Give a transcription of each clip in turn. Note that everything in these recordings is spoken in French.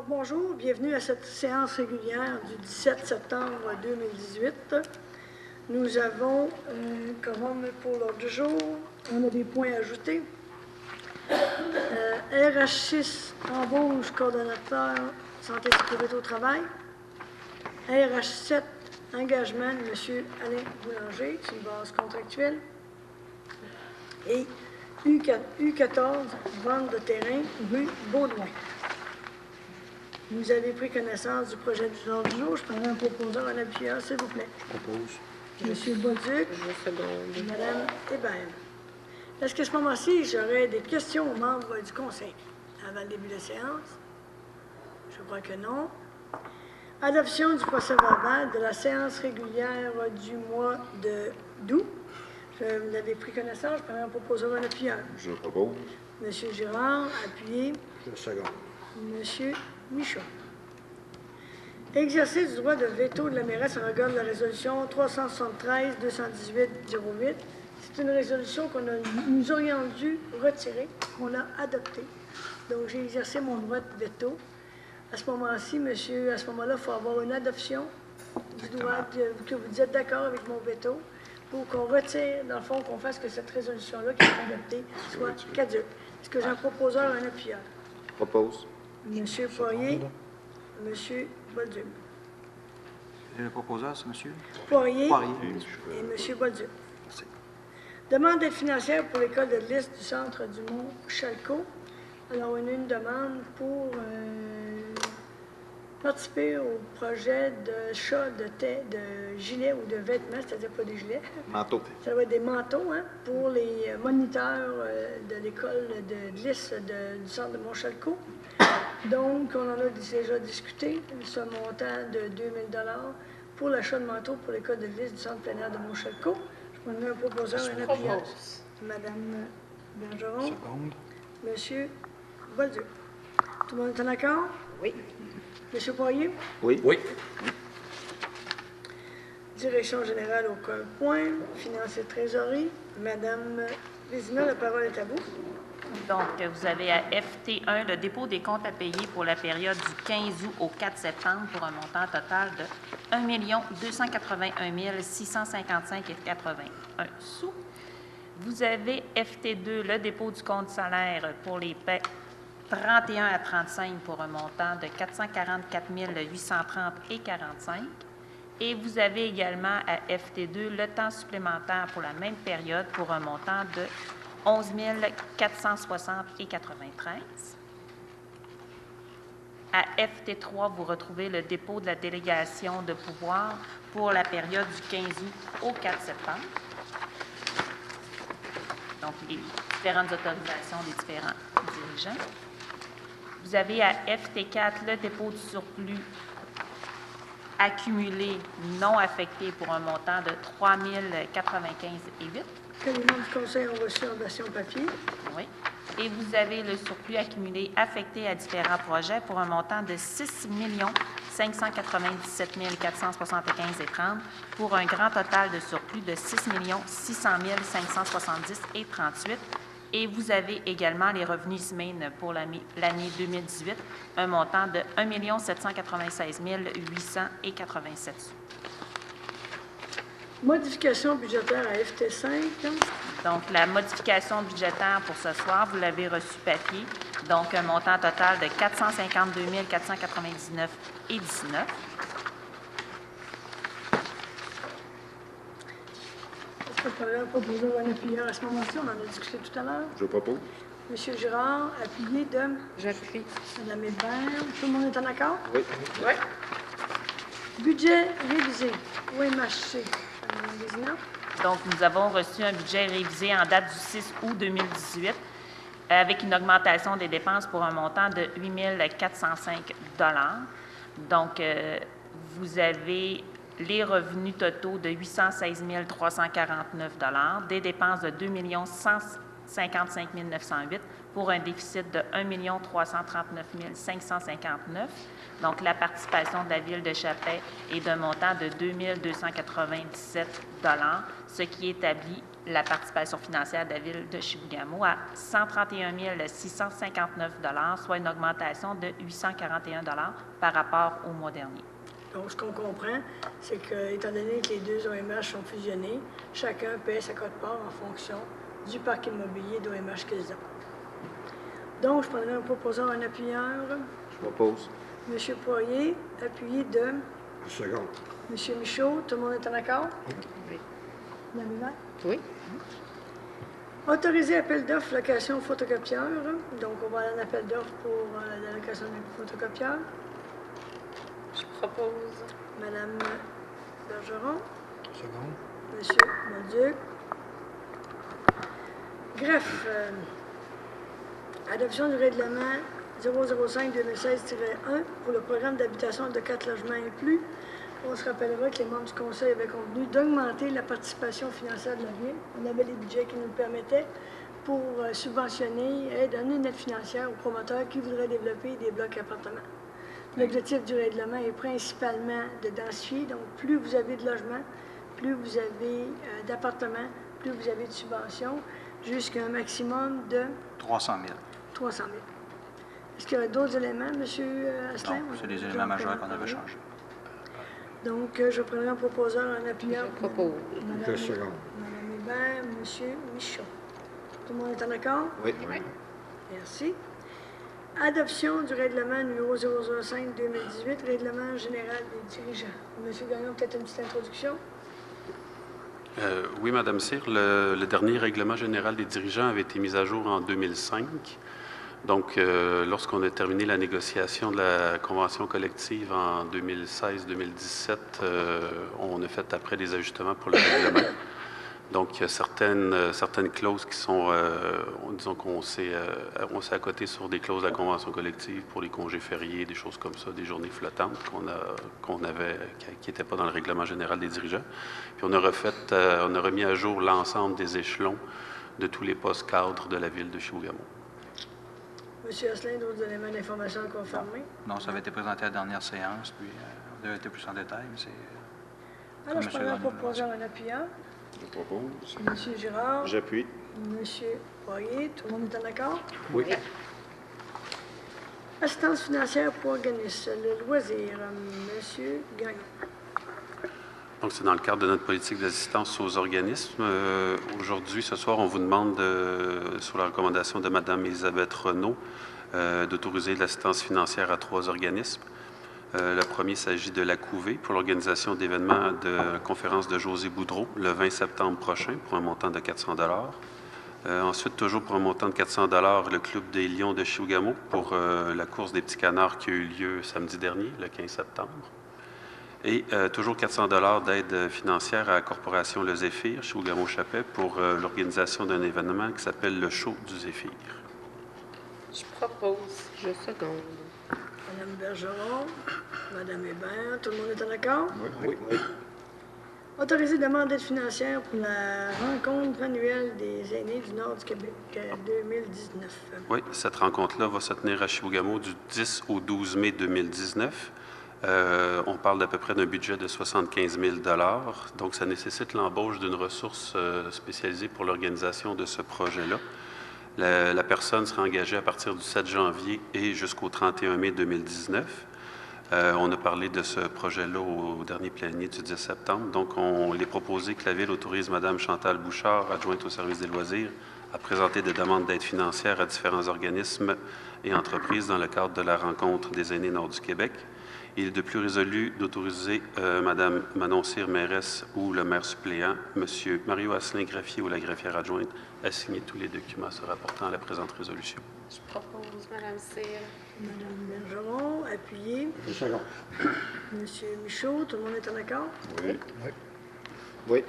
Alors, bonjour, bienvenue à cette séance régulière du 17 septembre 2018. Nous avons, comme pour l'ordre du jour, on a des points à ajouter. RH6, embauche coordonnateur santé et sécurité au travail. RH7, engagement de M. Alain Boulanger sur une base contractuelle. Et U14, vente de terrain, rue Baudouin. Vous avez pris connaissance du projet du ordre du jour. Je prendrai un proposeur en appuyant, s'il vous plaît. Je propose. M. Bolduc. Mme Hébert. Est-ce qu'à ce moment-ci, j'aurais des questions aux membres du Conseil avant le début de la séance? Je crois que non. Adoption du procès-verbal de la séance régulière du mois d'août. Vous avez pris connaissance. Je prendrai un proposeur en appuyant. Je propose. M. Girard, appuyé. Je seconde. M. Michaud. Exercice du droit de veto de la mairesse en regard de la résolution 373-218-08. C'est une résolution nous aurions dû retirer, qu'on a adoptée. Donc, j'ai exercé mon droit de veto. À ce moment-ci, monsieur, à ce moment-là, il faut avoir une adoption du droit que vous êtes d'accord avec mon veto pour qu'on retire, dans le fond, qu'on fasse que cette résolution-là qui est adoptée soit caduque. Est-ce que j'ai un proposeur ou un appuyeur? Propose. M. Poirier, M. Bolduc. Le proposeur, c'est M. Poirier Poirier. et M. Bolduc. Merci. Demande d'aide financière pour l'école de liste du centre du Mont-Chalcot. Alors, on a une demande pour participer au projet d'achat de gilets ou de vêtements, c'est-à-dire pas des gilets. Manteau. Ça va être des manteaux pour les moniteurs de l'école de liste du centre de Mont-Chalcot. Donc, on en a déjà discuté, ce montant de 2 000 pour l'achat de manteaux pour l'école de liste du centre plein air de Mont-Chalcot. Je prendrai un proposeur, un appuyeur. Madame Bergeron. Seconde. Monsieur Bolduc. Tout le monde est en accord? Oui. Monsieur Poirier? Oui. Oui. Direction générale, aucun point. Finances et trésorerie. Madame Vézina, la parole est à vous. Donc, vous avez à FT1 le dépôt des comptes à payer pour la période du 15 août au 4 septembre pour un montant total de 1 281 655,81 sous. Vous avez FT2 le dépôt du compte salaire pour les paies 31 à 35 pour un montant de 444 830,45. Et vous avez également à FT2 le temps supplémentaire pour la même période pour un montant de 11 460,93. À FT3, vous retrouvez le dépôt de la délégation de pouvoir pour la période du 15 août au 4 septembre. Donc, les différentes autorisations des différents dirigeants. Vous avez à FT4 le dépôt du surplus accumulé non affecté pour un montant de 3 095,08. Que les membres du Conseil ont reçu en version papier. Oui. Et vous avez le surplus accumulé affecté à différents projets pour un montant de 6 597 475,30 pour un grand total de surplus de 6 600 570,38. Et vous avez également les revenus SMAIN pour l'année 2018, un montant de 1 796 800,87 sous. Modification budgétaire à FT5. Donc, la modification budgétaire pour ce soir, vous l'avez reçu papier. Donc, un montant total de 452 499,19. Est-ce que je pourrais un proposeur ou un appuyeur à ce moment-ci? On en a discuté tout à l'heure. Je propose. Monsieur Girard, appuyé de J'appuie. Mme Hébert. Tout le monde est en accord? Oui. Oui. Budget révisé. OMHC. Mme Vézina. Donc, nous avons reçu un budget révisé en date du 6 août 2018 avec une augmentation des dépenses pour un montant de 8 405 $. Donc, vous avez les revenus totaux de 816 349 $, des dépenses de 2 100 55 908 pour un déficit de 1 339 559. Donc, la participation de la Ville de Chapais est d'un montant de 2 297 $, ce qui établit la participation financière de la Ville de Chibougamau à 131 659 $, soit une augmentation de 841 $ par rapport au mois dernier. Donc, ce qu'on comprend, c'est que, étant donné que les deux OMH sont fusionnés, chacun paie sa quote-part en fonction du parc immobilier d'OMH qu'ils ont. Donc, je prendrai un proposant, un appuyeur. Je m'oppose. M. Poirier, appuyé de Second. M. Michaud. Tout le monde est en accord? Oui. Mme Hébert? Oui. Autoriser appel d'offres location photocopieur. Donc, on va aller en appel d'offres pour la location du photocopieur. Je propose. Mme Bergeron. Second. M. Bolduc. Greffe. Adoption du règlement 005-2016-1 pour le programme d'habitation de 4 logements et plus. On se rappellera que les membres du Conseil avaient convenu d'augmenter la participation financière de la Ville. On avait les budgets qui nous le permettaient pour subventionner et donner une aide financière aux promoteurs qui voudraient développer des blocs appartements. L'objectif du règlement est principalement de densifier. Donc, plus vous avez de logements, plus vous avez d'appartements, plus vous avez de subventions, jusqu'à un maximum de 300 000. 300 000. Est-ce qu'il y a d'autres éléments, M. Asselin? Non, c'est les éléments majeurs qu'on avait changés. Donc, je prendrai un proposeur, un appuyeur. Je propose. Je second. Mme Hébert, M. Michaud. Tout le monde est en accord? Oui. Merci. Adoption du règlement numéro 005-2018, règlement général des dirigeants. M. Gagnon, peut-être une petite introduction? Oui, Madame Cyr, le dernier règlement général des dirigeants avait été mis à jour en 2005. Donc, lorsqu'on a terminé la négociation de la convention collective en 2016-2017, on a fait après des ajustements pour le règlement. Donc, il y a certaines clauses qui sont, disons qu'on s'est accoté sur des clauses de la convention collective pour les congés fériés, des choses comme ça, des journées flottantes qui n'étaient pas dans le règlement général des dirigeants. Puis on a remis à jour l'ensemble des échelons de tous les postes cadres de la ville de Chibougamau. M. Asselin, d'autres éléments d'information à confirmer? Non, ça avait été présenté à la dernière séance, puis on avait été plus en détail, mais c'est... Alors, je M. prendrai un Gagnon proposeur, un appuyeur. Je propose. M. Girard. J'appuie. M. Poirier, tout le monde est en accord? Oui. Assistance financière pour organismes, le loisir, M. Gagnon. Donc, c'est dans le cadre de notre politique d'assistance aux organismes. Aujourd'hui, ce soir, on vous demande, sur la recommandation de Mme Elisabeth Renaud, d'autoriser l'assistance financière à 3 organismes. Le premier s'agit de la Couvée pour l'organisation d'événements de conférence de José Boudreau le 20 septembre prochain pour un montant de 400 $. Ensuite, toujours pour un montant de 400 $, le Club des Lions de Chibougamau pour la course des petits canards qui a eu lieu samedi dernier, le 15 septembre. Et toujours 400 $ d'aide financière à la Corporation Le Zéphyr, Chibougamau-Chapais, pour l'organisation d'un événement qui s'appelle le Show du Zéphyr. Je propose. Je seconde. Mme Bergeron, Mme Hébert, tout le monde est en accord? Oui. Autoriser demande d'aide financière pour la rencontre annuelle des aînés du Nord du Québec 2019. Oui, cette rencontre-là va se tenir à Chibougamau du 10 au 12 mai 2019. On parle d'à peu près d'un budget de 75 000 $. Donc, ça nécessite l'embauche d'une ressource spécialisée pour l'organisation de ce projet-là. La personne sera engagée à partir du 7 janvier et jusqu'au 31 mai 2019. On a parlé de ce projet-là au dernier plénier du 10 septembre. Donc, on est proposé que la Ville autorise Mme Chantal Bouchard, adjointe au service des loisirs, à présenter des demandes d'aide financière à différents organismes et entreprises dans le cadre de la rencontre des aînés Nord du Québec. Il est de plus résolu d'autoriser Mme Manon Cyr, mairesse, ou le maire suppléant, M. Mario Asselin, greffier ou la greffière adjointe, à signer tous les documents se rapportant à la présente résolution. Je propose, Mme Cyr. Mme Bergeron, appuyé. Je second. M. Michaud, tout le monde est en accord? Oui.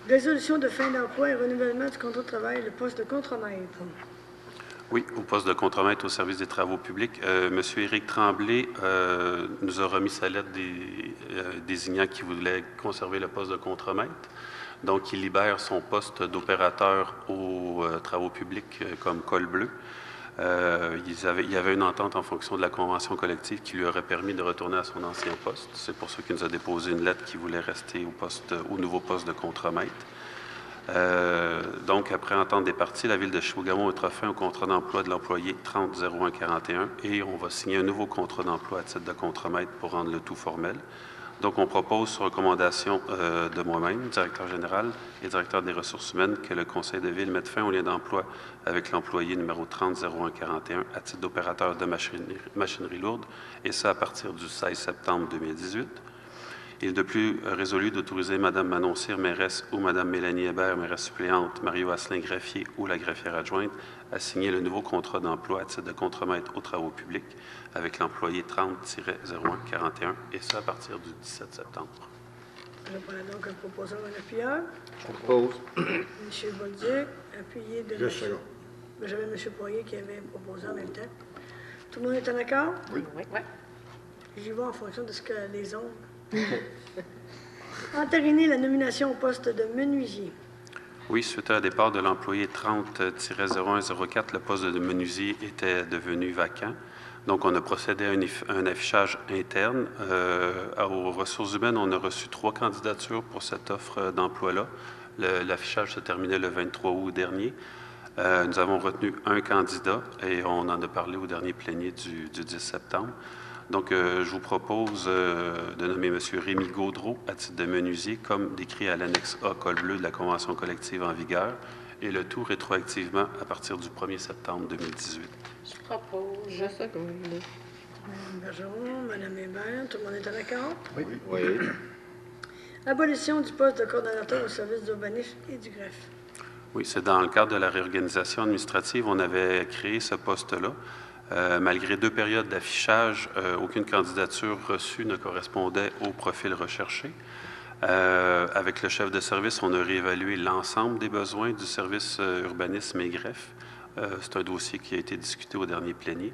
Résolution de fin d'emploi et renouvellement du contrat de travail, le poste de contremaître. Oui, au poste de contremaître au service des travaux publics. M. Éric Tremblay nous a remis sa lettre désignant qu'il voulait conserver le poste de contremaître. Donc, il libère son poste d'opérateur aux travaux publics comme col bleu. Il y avait une entente en fonction de la convention collective qui lui aurait permis de retourner à son ancien poste. C'est pour ça qu'il nous a déposé une lettre qui voulait rester au nouveau poste de contremaître. Donc, après entente des parties, la Ville de Chibougamau mettra fin au contrat d'emploi de l'employé 30-01-41 et on va signer un nouveau contrat d'emploi à titre de contremaître pour rendre le tout formel. Donc, on propose, sur recommandation de moi-même, directeur général et directeur des ressources humaines, que le Conseil de Ville mette fin au lien d'emploi avec l'employé numéro 30-01-41 à titre d'opérateur de machinerie lourde, et ça à partir du 16 septembre 2018. Il est de plus résolu d'autoriser Mme Manon Cyr, mairesse, ou Mme Mélanie Hébert, mairesse suppléante, Mario Asselin, greffier, ou la greffière adjointe, à signer le nouveau contrat d'emploi à titre de contremaître aux travaux publics avec l'employé 30-01-41, et ça à partir du 17 septembre. Je prends donc un proposeur, un appuyeur. Je propose. M. Bolduc, appuyé de Je M. second. J'avais M. Poirier qui avait proposé en même temps. Tout le monde est en accord? Oui. Oui. J'y vais en fonction de ce que les autres. Entériner la nomination au poste de menuisier. Oui, suite à un départ de l'employé 30-0104, le poste de menuisier était devenu vacant. Donc, on a procédé à un affichage interne. Aux ressources humaines, on a reçu 3 candidatures pour cette offre d'emploi-là. L'affichage se terminait le 23 août dernier. Nous avons retenu un candidat et on en a parlé au dernier plénier du 10 septembre. Donc, je vous propose de nommer M. Rémi Gaudreau à titre de menuisier, comme décrit à l'annexe A col bleu de la Convention collective en vigueur, et le tout rétroactivement à partir du 1er septembre 2018. Je propose. Je seconde. Mme Bergeron, Mme Hébert, tout le monde est en accord? Oui. Oui. Abolition du poste de coordonnateur au service d'urbanisme et du greffe. Oui, c'est dans le cadre de la réorganisation administrative, on avait créé ce poste-là. Malgré 2 périodes d'affichage, aucune candidature reçue ne correspondait au profil recherché. Avec le chef de service, on a réévalué l'ensemble des besoins du service urbanisme et greffe. C'est un dossier qui a été discuté au dernier plénier.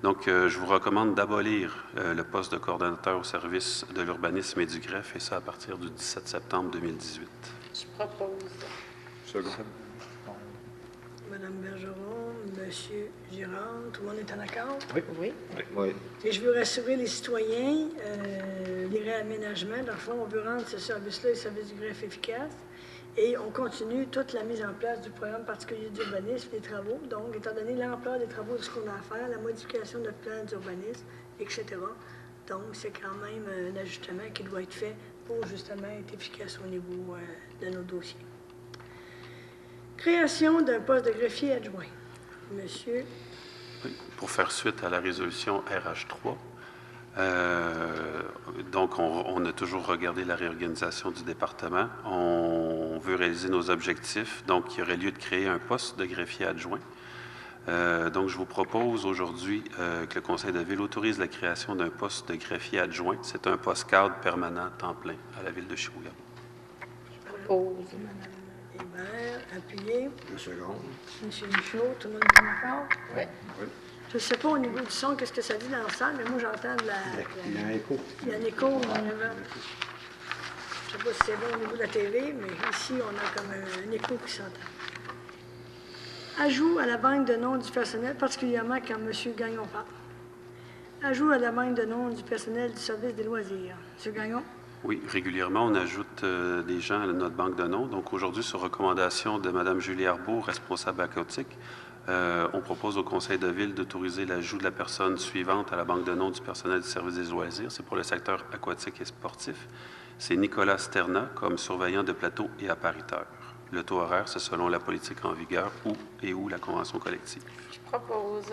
Donc, je vous recommande d'abolir le poste de coordonnateur au service de l'urbanisme et du greffe, et ça à partir du 17 septembre 2018. Je propose. Second. Mme Bergeron, M. Girard, tout le monde est en accord? Oui. Oui. Et je veux rassurer les citoyens, les réaménagements. Dans le fond, on veut rendre ce service-là, le service du greffe, efficace. Et on continue toute la mise en place du programme particulier d'urbanisme, des travaux. Donc, étant donné l'ampleur des travaux de ce qu'on a à faire, la modification de notre plan d'urbanisme, etc. Donc, c'est quand même un ajustement qui doit être fait pour justement être efficace au niveau de nos dossiers. Création d'un poste de greffier adjoint. Monsieur. Oui, pour faire suite à la résolution RH3, donc on a toujours regardé la réorganisation du département. On veut réaliser nos objectifs. Donc, il y aurait lieu de créer un poste de greffier adjoint. Donc, je vous propose aujourd'hui que le Conseil de Ville autorise la création d'un poste de greffier adjoint. C'est un poste cadre permanent temps plein à la Ville de Chibougamau. Je propose. Mme Hébert, appuyé. Je seconde. M. Michaud, tout le monde est d'accord? Oui. Oui. Je ne sais pas au niveau du son, qu'est-ce que ça dit dans la salle, mais moi, j'entends de la... Il y a un écho. Il y a un écho, mais je ne sais pas si c'est bon au niveau de la TV, mais ici, on a comme un écho qui s'entend. Ajout à la banque de noms du personnel, particulièrement quand M. Gagnon parle. Ajout à la banque de noms du personnel du service des loisirs. M. Gagnon? Oui, régulièrement, on ajoute des gens à notre banque de noms. Donc, aujourd'hui, sur recommandation de Mme Julie Arbeau, responsable aquatique, on propose au Conseil de Ville d'autoriser l'ajout de la personne suivante à la banque de noms du personnel du service des loisirs. C'est pour le secteur aquatique et sportif. C'est Nicolas Sterna comme surveillant de plateau et appariteur. Le taux horaire, c'est selon la politique en vigueur ou la convention collective. Je propose.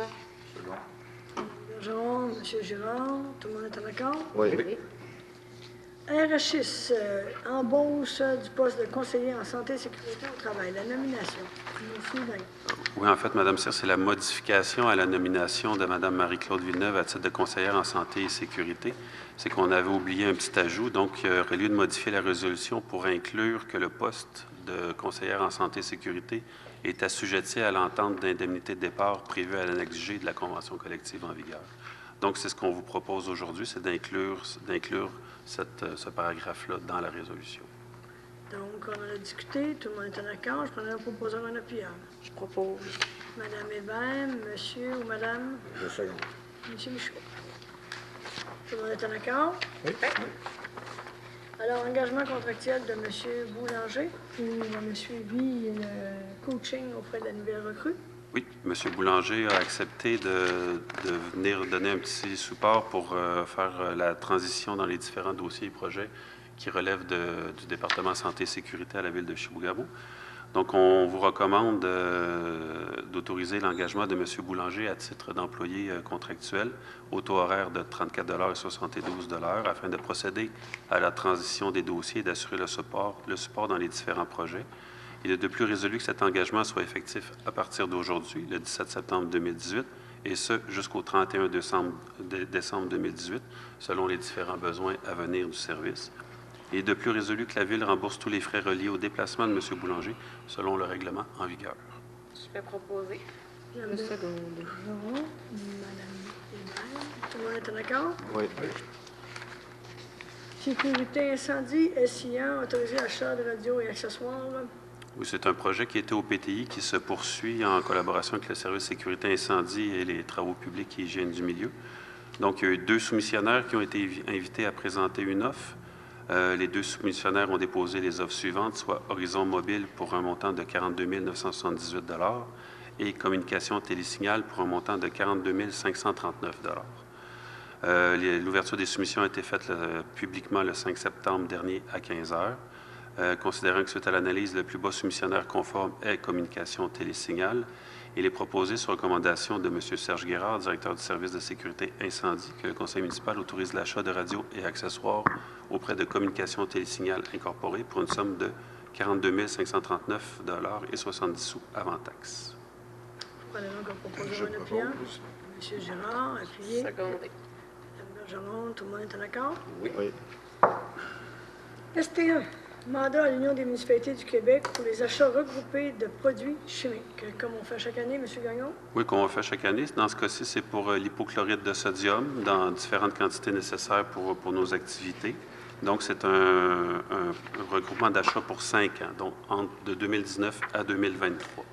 Second. Bergeron, M. Girard, tout le monde est en accord? Oui. RHIS, embauche du poste de conseiller en santé et sécurité au travail. La nomination. M. Gagnon. Oui, en fait, Mme Cyr, c'est la modification à la nomination de Mme Marie-Claude Villeneuve à titre de conseillère en santé et sécurité. C'est qu'on avait oublié un petit ajout, donc il aurait lieu de modifier la résolution pour inclure que le poste de conseillère en santé et sécurité est assujetti à l'entente d'indemnité de départ prévue à l'annexe G de la Convention collective en vigueur. Donc, c'est ce qu'on vous propose aujourd'hui, c'est d'inclure ce paragraphe-là dans la résolution. Donc, on en a discuté, tout le monde est en accord. Je prendrai un proposeur, un appuyeur. Je propose. Madame Hébert, monsieur ou madame? Je seconde. Monsieur Michaud. Tout le monde est en accord? Oui. Alors, engagement contractuel de monsieur Boulanger pour le suivi et le coaching auprès de la nouvelle recrue. Oui, M. Boulanger a accepté de venir donner un petit support pour faire la transition dans les différents dossiers et projets qui relèvent du département santé et sécurité à la ville de Chibougamau. Donc, on vous recommande d'autoriser l'engagement de M. Boulanger à titre d'employé contractuel au taux horaire de 34,72 $ afin de procéder à la transition des dossiers et d'assurer le support dans les différents projets. Il est de plus résolu que cet engagement soit effectif à partir d'aujourd'hui, le 17 septembre 2018, et ce, jusqu'au 31 décembre 2018, selon les différents besoins à venir du service. Il est de plus résolu que la Ville rembourse tous les frais reliés au déplacement de M. Boulanger, selon le règlement en vigueur. Je vais proposer. Madame Je seconde. Madame Hébert. Tout le monde est en accord? Oui. Sécurité incendie, SIA, autorisé achat de radio et accessoires. Oui, c'est un projet qui était au PTI qui se poursuit en collaboration avec le service sécurité incendie et les travaux publics et hygiène du milieu. Donc, il y a eu 2 soumissionnaires qui ont été invités à présenter une offre. Les 2 soumissionnaires ont déposé les offres suivantes, soit Horizon Mobile pour un montant de 42 978 $ et Communication Télésignal pour un montant de 42 539 $. L'ouverture des soumissions a été faite publiquement le 5 septembre dernier à 15 h. Considérant que suite à l'analyse, le plus bas soumissionnaire conforme est Communication Télésignal, il est proposé sur recommandation de M. Serge Guérard, directeur du service de sécurité incendie, que le conseil municipal autorise l'achat de radios et accessoires auprès de Communication Télésignal Incorporée pour une somme de 42 539 $ et 70 sous avant taxe. Prenez donc un Je proposeur, un appuyeur. propose. Monsieur Gérard, appuyé. Secondé. Madame Bergeron, tout le monde est en accord? Oui. ST1, mandat à l'Union des municipalités du Québec pour les achats regroupés de produits chimiques, comme on fait chaque année, M. Gagnon. Oui, qu'on fait chaque année. Dans ce cas-ci, c'est pour l'hypochlorite de sodium dans différentes quantités nécessaires pour nos activités. Donc, c'est un regroupement d'achats pour 5 ans, donc de 2019 à 2023.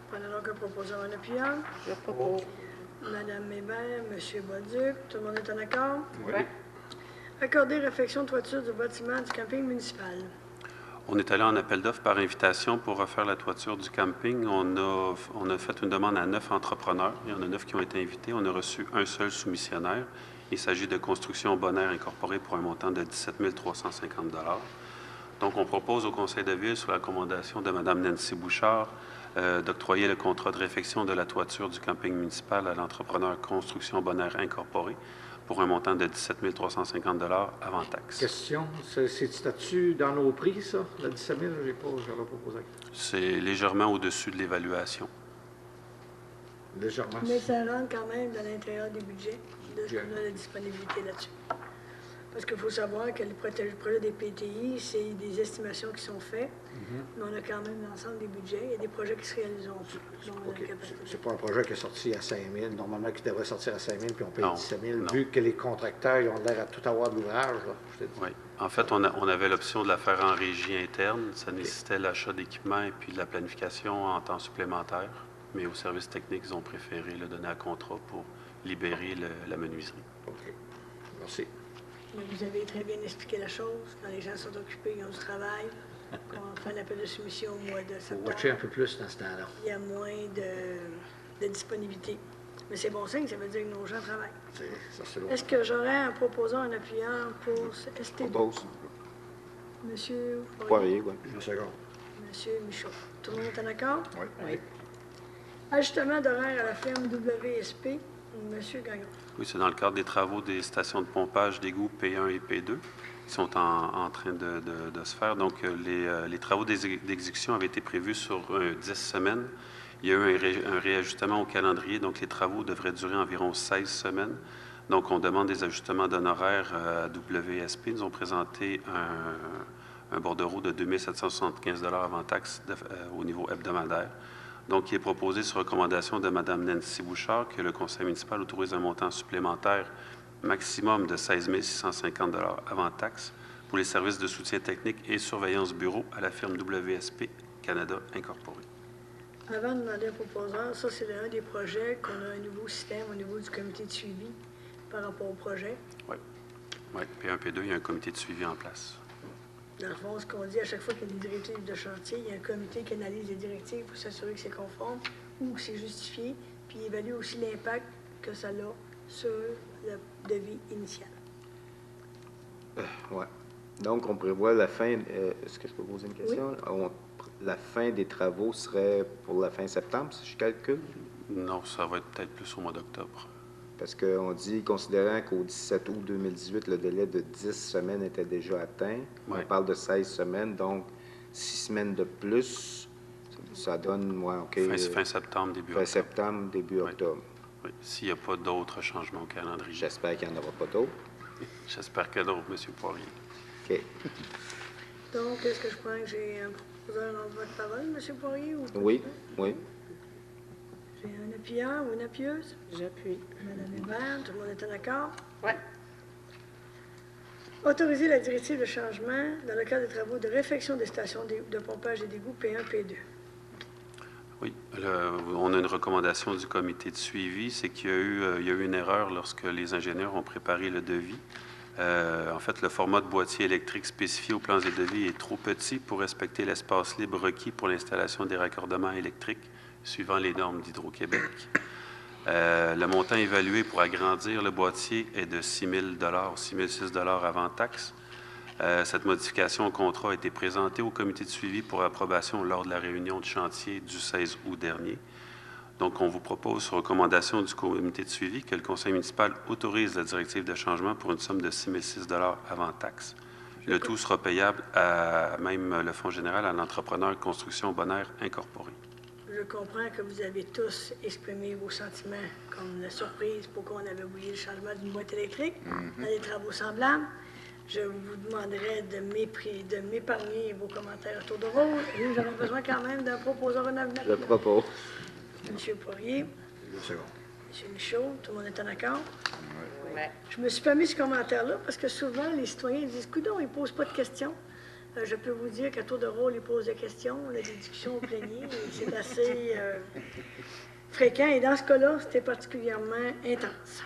Prenez donc un proposeur, un appuyeur. Je propose. Madame Hébert, M. Bolduc, tout le monde est en accord? Oui. Accorder réfection de toiture du bâtiment du camping municipal. On est allé en appel d'offres par invitation pour refaire la toiture du camping. On a fait une demande à 9 entrepreneurs. Il y en a 9 qui ont été invités. On a reçu un seul soumissionnaire. Il s'agit de Construction Bonaire Incorporée pour un montant de 17 350 $. Donc, on propose au Conseil de ville, sur la recommandation de Mme Nancy Bouchard, d'octroyer le contrat de réfection de la toiture du camping municipal à l'entrepreneur Construction Bonaire Incorporée pour un montant de 17 350 $ avant taxe. Question, c'est-tu dans nos prix, ça, la 17 000? Je n'ai pas proposé. C'est légèrement au-dessus de l'évaluation. Légèrement. Mais ça rentre quand même dans l'intérieur des budgets, de ce qu'on a de disponibilité là-dessus. Parce qu'il faut savoir que le projet des PTI, c'est des estimations qui sont faites, mais on a quand même l'ensemble des budgets. Il y a des projets qui se réaliseront. OK. C'est pas un projet qui est sorti à 5 000, normalement qui devrait sortir à 5 000, puis on paye Non, 17 000, non. vu que les contracteurs ils ont l'air à tout avoir de l'ouvrage. Là, je te dis. Oui. En fait, on avait l'option de la faire en régie interne. Ça nécessitait l'achat d'équipements et puis de la planification en temps supplémentaire. Mais au service technique, ils ont préféré le donner à contrat pour libérer la menuiserie. OK. Merci. Mais vous avez très bien expliqué la chose. Quand les gens sont occupés, ils ont du travail. Quand on fait un appel de soumission au mois de Faut watcher un septembre, peu plus dans ce temps-là. il y a moins de disponibilité. Mais c'est bon signe, ça veut dire que nos gens travaillent. Ça, c'est l'autre. Est-ce que j'aurais un proposeur, un appuyeur pour ce ST2? Propose. Monsieur Poirier, oui. Une seconde. Monsieur Michaud. Tout le monde est en accord? Oui. Oui. Ajustement d'horaire à la ferme WSP, Monsieur Gagnon. Oui, c'est dans le cadre des travaux des stations de pompage d'égout P1 et P2 qui sont en train de se faire. Donc, les travaux d'exécution avaient été prévus sur 10 semaines. Il y a eu un réajustement au calendrier, donc les travaux devraient durer environ 16 semaines. Donc, on demande des ajustements d'honoraires à WSP. Ils nous ont présenté un bordereau de 2 775 avant taxe au niveau hebdomadaire. Donc, il est proposé sur recommandation de Mme Nancy Bouchard que le conseil municipal autorise un montant supplémentaire maximum de 16 650 avant taxe pour les services de soutien technique et surveillance bureau à la firme WSP Canada Incorporée. Avant de demander au proposeur, ça, c'est un des projets qu'on a un nouveau système au niveau du comité de suivi par rapport au projet. Oui. Oui, P1, P2, il y a un comité de suivi en place. Dans le fond, ce qu'on dit à chaque fois qu'il y a des directives de chantier, il y a un comité qui analyse les directives pour s'assurer que c'est conforme ou que c'est justifié, puis il évalue aussi l'impact que ça a sur le devis initial. Ouais. Donc, on prévoit la fin. Est-ce que je peux poser une question? La fin des travaux serait pour la fin septembre, si je calcule? Non, ça va être peut-être plus au mois d'octobre. Parce qu'on dit, considérant qu'au 17 août 2018, le délai de 10 semaines était déjà atteint, Oui. on parle de 16 semaines, donc 6 semaines de plus, ça donne, OK. Fin septembre, début fin octobre. septembre, début Oui. octobre. Oui, s'il n'y a pas d'autres changements au calendrier. J'espère qu'il n'y en aura pas d'autres. J'espère que non, M. Poirier. OK. Donc, est-ce que je prends que j'ai un proposeur dans votre parole, M. Poirier? Ou pas? Oui, oui. J'ai un appuyeur ou une appuyeuse? J'appuie. Madame Hébert, tout le monde est en accord? Oui. Autoriser la directive de changement dans le cadre des travaux de réfection des stations de pompage et d'égouts P1, P2. Oui, on a une recommandation du comité de suivi, c'est qu'il y a eu une erreur lorsque les ingénieurs ont préparé le devis. En fait, le format de boîtier électrique spécifié aux plans et devis est trop petit pour respecter l'espace libre requis pour l'installation des raccordements électriques suivant les normes d'Hydro-Québec. Le montant évalué pour agrandir le boîtier est de 6 000 6 006 avant taxe. Cette modification au contrat a été présentée au comité de suivi pour approbation lors de la réunion de chantier du 16 août dernier. Donc, on vous propose, sur recommandation du comité de suivi, que le conseil municipal autorise la directive de changement pour une somme de 6 006 avant taxe. Le tout sera payable à même le Fonds général à l'entrepreneur Construction Bonaire Incorporée. Je comprends que vous avez tous exprimé vos sentiments comme la surprise pourquoi on avait oublié le changement d'une boîte électrique dans des travaux semblables. Je vous demanderai de m'épargner vos commentaires autour de rôle. Nous, j'aurais besoin quand même d'un proposeur en avenir. Je propose. M. Poirier, 2 secondes. M. Michaud, tout le monde est en accord? Oui. Je me suis permis ce commentaire-là parce que souvent, les citoyens disent « Coudon, ils ne posent pas de questions. » Je peux vous dire qu'à tour de rôle, ils posent des questions. On a des discussions au plénier. C'est assez fréquent. Et dans ce cas-là, c'était particulièrement intense.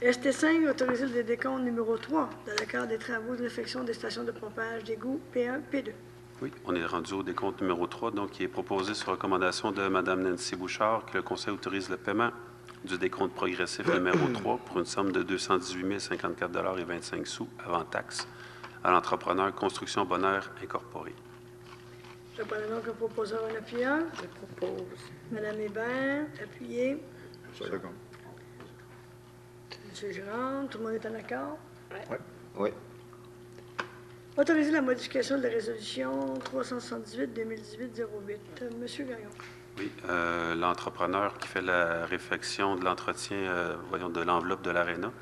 ST5, autoriser le décompte numéro 3 dans le cadre des travaux de réfection des stations de pompage d'égouts P1, P2. Oui, on est rendu au décompte numéro 3, donc il est proposé sur recommandation de Mme Nancy Bouchard que le conseil autorise le paiement du décompte progressif numéro 3 pour une somme de 218 054,25 $ avant taxe à l'entrepreneur Construction Bonaire Incorporée. Je prends donc un proposeur en appuyant. Je propose. Mme Hébert, appuyé. Second. M. Girard, tout le monde est en accord? Oui. Autoriser la modification de la résolution 378-2018-08. M. Gagnon. Oui, l'entrepreneur qui fait la réfection de l'entretien, de l'enveloppe de l'ARENA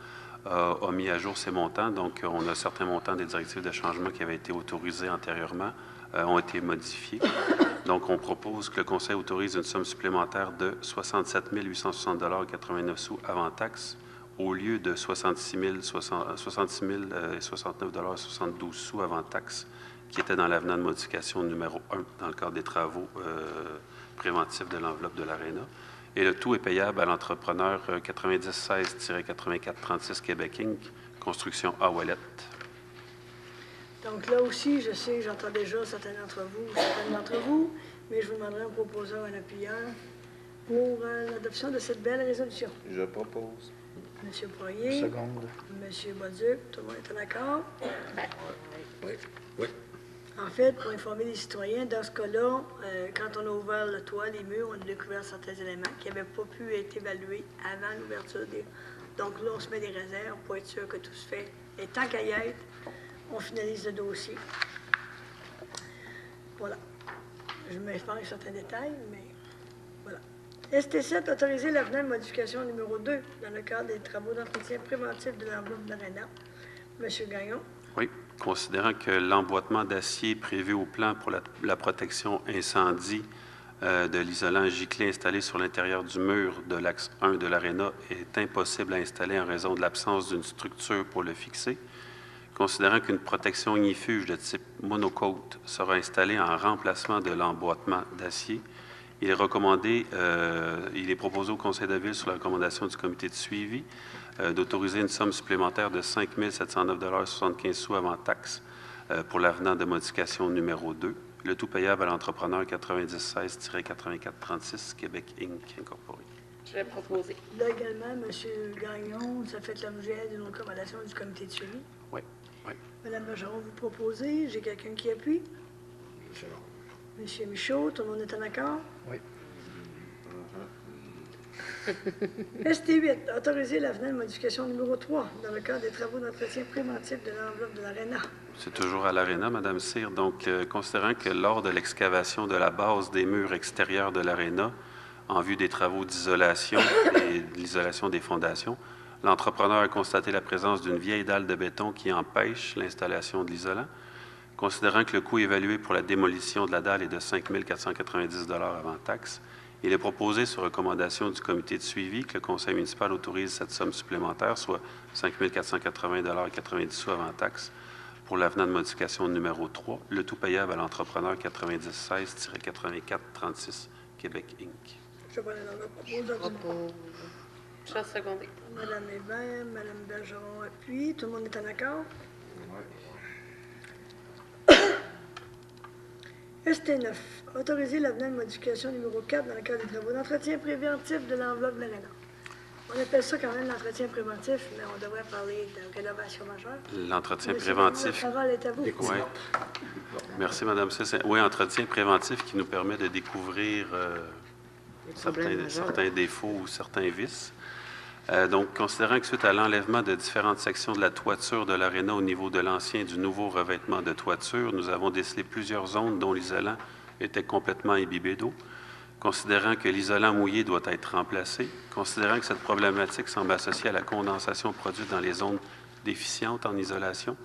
a mis à jour ses montants. Donc, on a certains montants des directives de changement qui avaient été autorisés antérieurement, ont été modifiés. Donc, on propose que le conseil autorise une somme supplémentaire de 67 860,89 $ avant taxe, au lieu de 66 069,72 $ avant taxe, qui était dans l'avenant de modification numéro 1 dans le cadre des travaux préventifs de l'enveloppe de l'ARENA. Et le tout est payable à l'entrepreneur 9016-8436 Québec Inc., Construction A. Ouellette. Donc là aussi, je sais, j'entends déjà certains d'entre vous, mais je vous demanderai un proposeur, un appuyeur pour l'adoption de cette belle résolution. Je propose. M. Poirier. Seconde. M. Bolduc, tout le monde est en accord? Oui, oui. En fait, pour informer les citoyens, dans ce cas-là, quand on a ouvert le toit, les murs, on a découvert certains éléments qui n'avaient pas pu être évalués avant l'ouverture des... Donc là, on se met des réserves pour être sûr que tout se fait. Et tant qu'à y être, on finalise le dossier. Voilà. Je m'informe certains détails, mais voilà. ST7, autoriser l'avenant de modification numéro 2 dans le cadre des travaux d'entretien préventif de l'enveloppe de l'ARENA. M. Gagnon. Oui, considérant que l'emboîtement d'acier prévu au plan pour la protection incendie de l'isolant giclé installé sur l'intérieur du mur de l'axe 1 de l'aréna est impossible à installer en raison de l'absence d'une structure pour le fixer, considérant qu'une protection ignifuge de type monocoque sera installée en remplacement de l'emboîtement d'acier, il est proposé au Conseil de ville, sur la recommandation du comité de suivi, d'autoriser une somme supplémentaire de 5 709,75 avant taxe pour l'avenant de modification numéro 2, le tout payable à l'entrepreneur 9016-8436 Québec Inc. Incorporé. Je vais proposer. Là également, M. Gagnon, ça fait l'objet d'une recommandation du comité de suivi. Oui, oui. Mme Bergeron, vous proposez. J'ai quelqu'un qui appuie. C'est bon. M. Michaud, tout le monde est en accord? Oui. ST8, autoriser l'avenant de modification numéro 3 dans le cadre des travaux d'entretien préventif de l'enveloppe de l'ARENA. C'est toujours à l'ARENA, Mme Cyr. Donc, considérant que lors de l'excavation de la base des murs extérieurs de l'ARENA, en vue des travaux d'isolation et de l'isolation des fondations, l'entrepreneur a constaté la présence d'une vieille dalle de béton qui empêche l'installation de l'isolant. Considérant que le coût évalué pour la démolition de la dalle est de 5 490 avant taxe, il est proposé, sur recommandation du comité de suivi, que le conseil municipal autorise cette somme supplémentaire, soit 5 480,90 avant taxe, pour l'avenant de modification numéro 3, le tout payable à l'entrepreneur 9016-8436 Québec Inc. Je vais aller dans le proposeur. Je vais seconder. Mme Hébert, Mme Bergeron appuie. Tout le monde est en accord? ST9, autoriser l'avenant de modification numéro 4 dans le cadre des travaux d'entretien préventif de l'enveloppe de l'ARENA. On appelle ça quand même l'entretien préventif, mais on devrait parler de rénovation majeure. L'entretien Monsieur préventif. Gagnon, la parole est à vous. Oui. Merci, Mme Cyr. Oui, entretien préventif qui nous permet de découvrir certains défauts ou certains vices. Donc, considérant que suite à l'enlèvement de différentes sections de la toiture de l'aréna au niveau de l'ancien et du nouveau revêtement de toiture, nous avons décelé plusieurs zones dont l'isolant était complètement imbibé d'eau. Considérant que l'isolant mouillé doit être remplacé, considérant que cette problématique semble associée à la condensation produite dans les zones déficientes en isolation,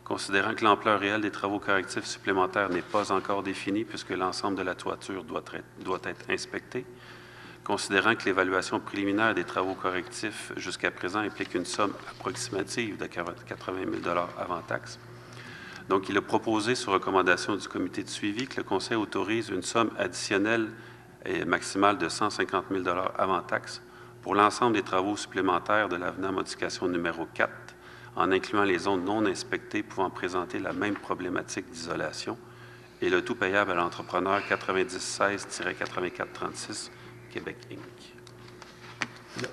considérant que l'ampleur réelle des travaux correctifs supplémentaires n'est pas encore définie puisque l'ensemble de la toiture doit être inspecté, considérant que l'évaluation préliminaire des travaux correctifs jusqu'à présent implique une somme approximative de 80 000 avant taxe. Donc, il a proposé, sur recommandation du comité de suivi, que le Conseil autorise une somme additionnelle et maximale de 150 000 avant taxe pour l'ensemble des travaux supplémentaires de l'avenant modification numéro 4, en incluant les zones non inspectées pouvant présenter la même problématique d'isolation, et le tout payable à l'entrepreneur 9016-8436 Québec Inc. Là,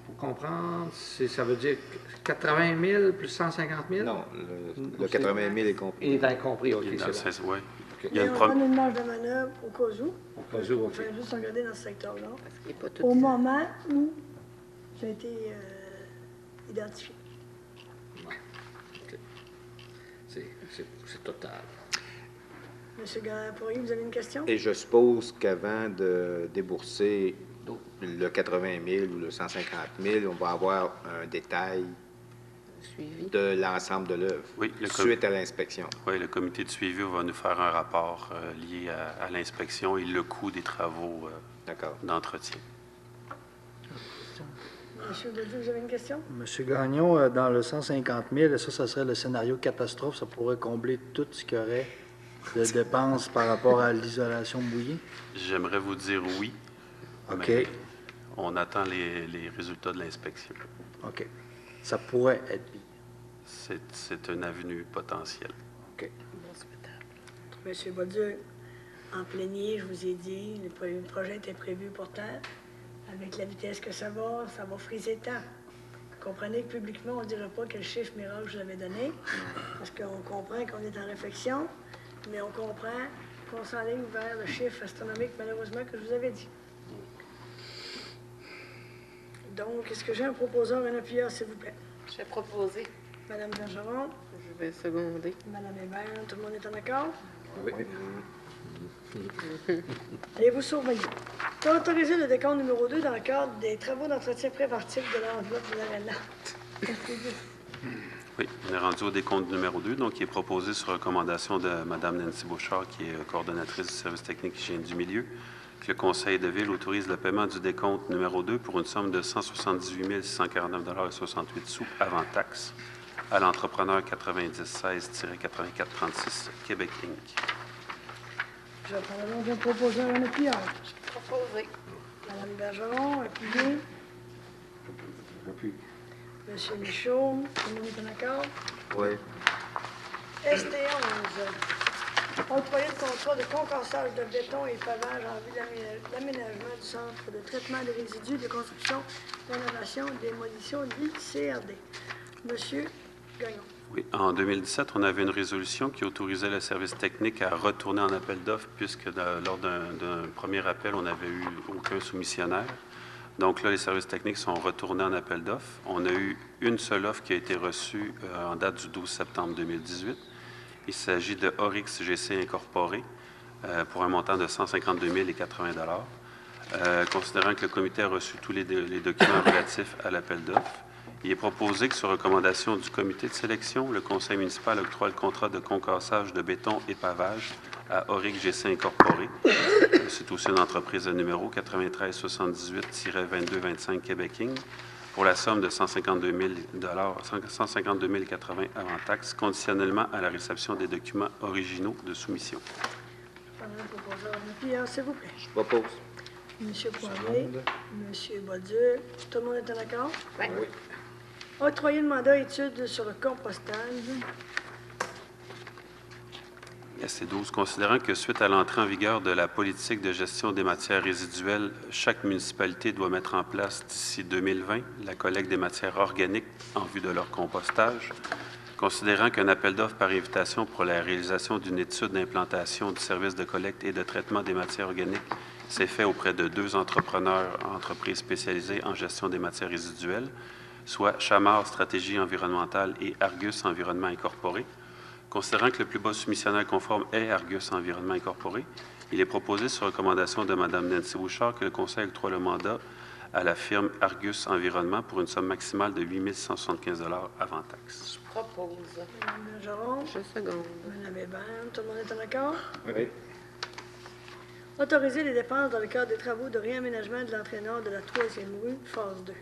pour comprendre, ça veut dire 80 000 plus 150 000? Non, le 80 000 est compris. Il est incompris, OK, Oui. c'est bon. Il y a Et une on pro- prend une marge de manœuvre au cas où. Au cas où, On OK. fait juste regarder dans ce secteur-là. Parce qu'il n'est pas tout. Au moment où ça a été identifié. Ouais. OK. C'est total. Monsieur Pourrier, vous avez une question? Et je suppose qu'avant de débourser le 80 000 ou le 150 000, on va avoir un détail Suivi. de l'ensemble de l'œuvre Oui, suite à l'inspection. Oui, le comité de suivi va nous faire un rapport lié à l'inspection et le coût des travaux D'accord. d'entretien. Monsieur Beaulieu, vous avez une question? Monsieur Gagnon, dans le 150 000, ça serait le scénario catastrophe. Ça pourrait combler tout ce qu'il y aurait de dépenses par rapport à l'isolation mouillée? J'aimerais vous dire oui, OK. mais on attend les résultats de l'inspection. OK. Ça pourrait être bien. C'est une avenue potentielle. OK. Monsieur Beaulieu, en plénier, je vous ai dit, le projet était prévu pourtant. Avec la vitesse que ça va friser le temps. Comprenez que publiquement, on ne dira pas quel chiffre miracle je vous avais donné, parce qu'on comprend qu'on est en réflexion, mais on comprend qu'on s'enligne vers le chiffre astronomique, malheureusement, que je vous avais dit. Donc, est-ce que j'ai un proposeur, un appuyeur, s'il vous plaît? Je vais proposer. Madame Bergeron, Je vais seconder. Madame Hébert, tout le monde est en accord? Oui. Allez-vous surveiller. Pour autoriser le décompte numéro 2 dans le cadre des travaux d'entretien préventif de l'enveloppe de l'ARENA. Oui, on est rendu au décompte numéro 2, donc il est proposé sur recommandation de Mme Nancy Bouchard, qui est coordonnatrice du service technique hygiène du milieu, que le Conseil de ville autorise le paiement du décompte numéro 2 pour une somme de 178 649,68 avant taxe à l'entrepreneur 9016-8436 Québec Inc. Je prends le nom d'un proposeur un appuyant. Proposé. Madame Bergeron, appuyé. Appuie. Monsieur Michaud, tout le monde est en accord? Oui. ST11, octroyer le contrat de concassage de béton et pavage en vue de l'aménagement du centre de traitement des résidus de construction, rénovation, démolition d'ICRD. Monsieur Gagnon. Oui, en 2017, on avait une résolution qui autorisait le service technique à retourner en appel d'offres, puisque lors d'un premier appel, on n'avait eu aucun soumissionnaire. Donc là, les services techniques sont retournés en appel d'offres. On a eu une seule offre qui a été reçue en date du 12 septembre 2018. Il s'agit de Oryx GC Incorporé pour un montant de 152 080 $. Considérant que le comité a reçu tous les documents relatifs à l'appel d'offres, il est proposé que, sur recommandation du comité de sélection, le conseil municipal octroie le contrat de concassage de béton et pavage à Oryx GC Incorporé. C'est aussi une entreprise de numéro 9378-2225 Québec Inc. pour la somme de 152 080 avant taxe, conditionnellement à la réception des documents originaux de soumission. Je prends le proposeur un appuyant, s'il vous plaît. Je propose. Monsieur Poirier, Monsieur Baudieu, tout le monde est en accord? Oui. Octroyer le mandat études sur le compostage. SC12, considérant que suite à l'entrée en vigueur de la politique de gestion des matières résiduelles, chaque municipalité doit mettre en place d'ici 2020 la collecte des matières organiques en vue de leur compostage. Considérant qu'un appel d'offres par invitation pour la réalisation d'une étude d'implantation du service de collecte et de traitement des matières organiques s'est fait auprès de 2 entreprises spécialisées en gestion des matières résiduelles, soit Chamard Stratégie environnementale et Argus Environnement Incorporé. Considérant que le plus bas soumissionnaire conforme est Argus Environnement Incorporé, il est proposé sur recommandation de Mme Nancy Bouchard que le Conseil octroie le mandat à la firme Argus Environnement pour une somme maximale de 8 175 $ avant taxe. Je propose. Madame Bergeron, Je seconde. Madame Hébert, tout le monde est en accord? Oui. Autoriser les dépenses dans le cadre des travaux de réaménagement de l'entraîneur de la 3e rue, phase 2.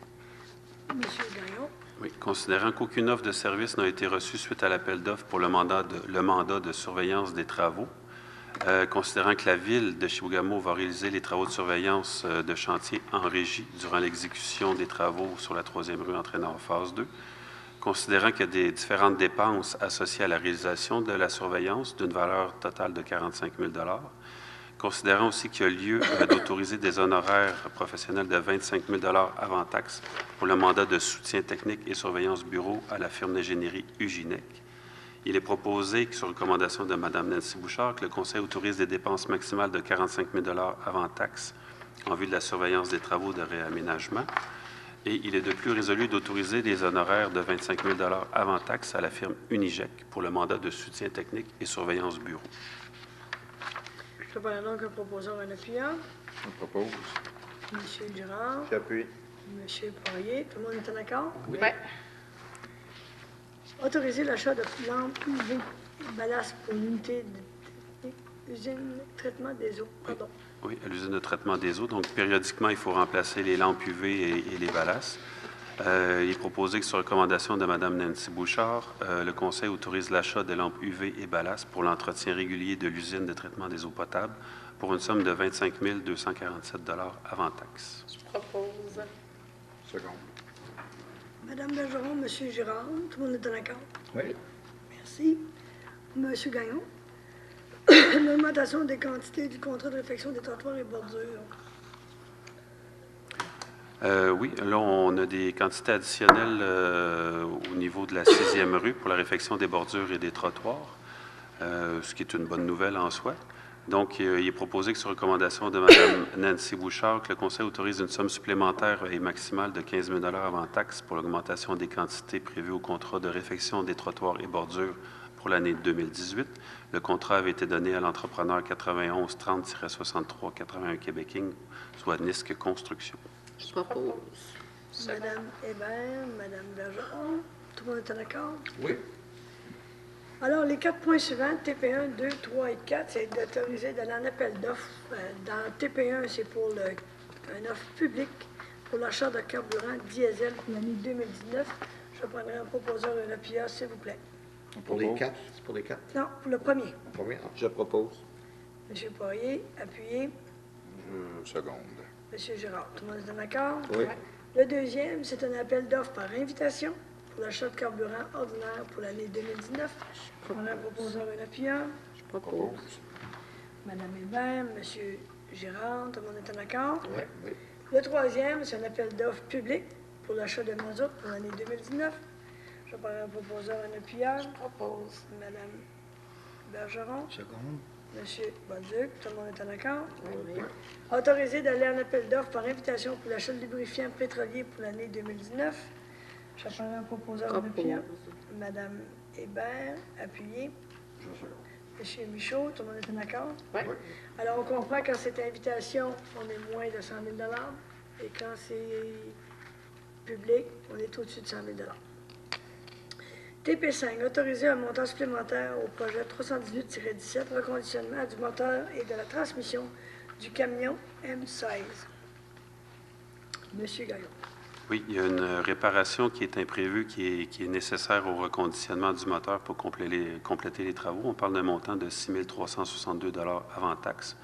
Monsieur Gagnon. Oui, considérant qu'aucune offre de service n'a été reçue suite à l'appel d'offres pour le mandat de surveillance des travaux, considérant que la Ville de Chibougamau va réaliser les travaux de surveillance de chantier en régie durant l'exécution des travaux sur la 3e rue entraînant phase 2, considérant qu'il y a des différentes dépenses associées à la réalisation de la surveillance d'une valeur totale de 45 000 $, considérant aussi qu'il y a lieu d'autoriser des honoraires professionnels de 25 000 $ avant taxe pour le mandat de soutien technique et surveillance bureau à la firme d'ingénierie Uginec. Il est proposé que, sur recommandation de Mme Nancy Bouchard, que le Conseil autorise des dépenses maximales de 45 000 $ avant taxe en vue de la surveillance des travaux de réaménagement. Et il est de plus résolu d'autoriser des honoraires de 25 000 $ avant taxe à la firme Unigec pour le mandat de soutien technique et surveillance bureau. Je prends donc un proposeur un appuyant. Je propose. Monsieur Girard, J'appuie. Monsieur Poirier, tout le monde est en accord? Oui. Autoriser l'achat de lampes UV ballast pour l'unité d'usine de traitement des eaux. Pardon. Oui, à l'usine de traitement des eaux. Donc, périodiquement, il faut remplacer les lampes UV et les ballasts. Il est proposé que, sur recommandation de Mme Nancy Bouchard, le Conseil autorise l'achat de lampes UV et ballasts pour l'entretien régulier de l'usine de traitement des eaux potables pour une somme de 25 247 $ avant taxe. Je propose. Seconde. Madame Bergeron, Monsieur Girard, tout le monde est en accord? Oui. Merci. Monsieur Gagnon. L'augmentation des quantités du contrat de réfection des trottoirs et bordures. Oui, là, on a des quantités additionnelles au niveau de la 6e rue pour la réfection des bordures et des trottoirs, ce qui est une bonne nouvelle en soi. Donc, il est proposé que, sur recommandation de Mme Nancy Bouchard, que le Conseil autorise une somme supplémentaire et maximale de 15 000 $ avant taxe pour l'augmentation des quantités prévues au contrat de réfection des trottoirs et bordures pour l'année 2018. Le contrat avait été donné à l'entrepreneur 91 30-63 81 Québec Inc., soit NISC Construction. Je propose. Madame Hébert, Madame Bergeron, Tout le monde est en accord? Oui. Alors, les 4 points suivants, TP1, 2, 3 et 4, c'est d'autoriser d'aller en appel d'offres. Dans TP1, c'est pour une offre publique pour l'achat de carburant diesel pour l'année 2019. Je prendrai un proposeur et un appuyeur, s'il vous plaît. Pour les 4, c'est pour les 4. Non, pour le premier. Premier, Je propose. M. Poirier, appuyé. Je seconde. M. Girard, tout le monde est en accord? Oui. Le deuxième, c'est un appel d'offres par invitation pour l'achat de carburant ordinaire pour l'année 2019. Je prendrai un proposeur et un appuyeur. Je propose. Madame Hébert, M. Girard, tout le monde est en accord? Oui, oui. Le troisième, c'est un appel d'offres public pour l'achat de mazout pour l'année 2019. Je prendrai un proposeur et un appuyeur. Je propose. Madame Bergeron, Seconde. M. Bolduc, tout le monde est en accord? Oui. Autorisé d'aller en appel d'offres par invitation pour l'achat de lubrifiants pétroliers pour l'année 2019. Je prendrai un proposeur et un appuyeur. Madame Hébert, appuyé. Monsieur Michaud, tout le monde est en accord? Oui. Alors, on comprend quand c'est invitation, on est moins de 100 000 et quand c'est public, on est au-dessus de 100 000 TP5, autoriser un montant supplémentaire au projet 318-17, reconditionnement du moteur et de la transmission du camion M16. Monsieur Gaillon. Oui, il y a une réparation qui est imprévue, qui est nécessaire au reconditionnement du moteur pour compléter les travaux. On parle d'un montant de 6 362 avant taxe.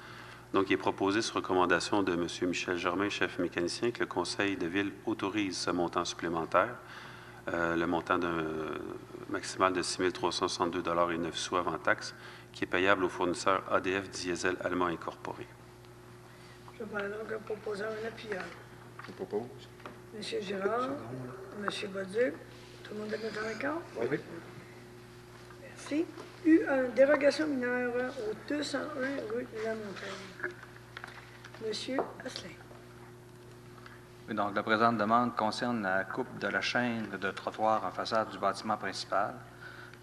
Donc, il est proposé, sur recommandation de M. Michel Germain, chef mécanicien, que le conseil de ville autorise ce montant supplémentaire, le montant maximal de 6 362 et 9 sous avant taxe, qui est payable au fournisseur ADF Diesel Allemand Incorporé. Je prends donc un proposeur, un appuyeur. Je propose. M. Girard, M. Bolduc, tout le monde est en accord? Oui, oui. Merci. U1, dérogation mineure au 201 rue de la Montagne. M. Asselin. Oui, donc, la présente demande concerne la coupe de la chaîne de trottoir en façade du bâtiment principal.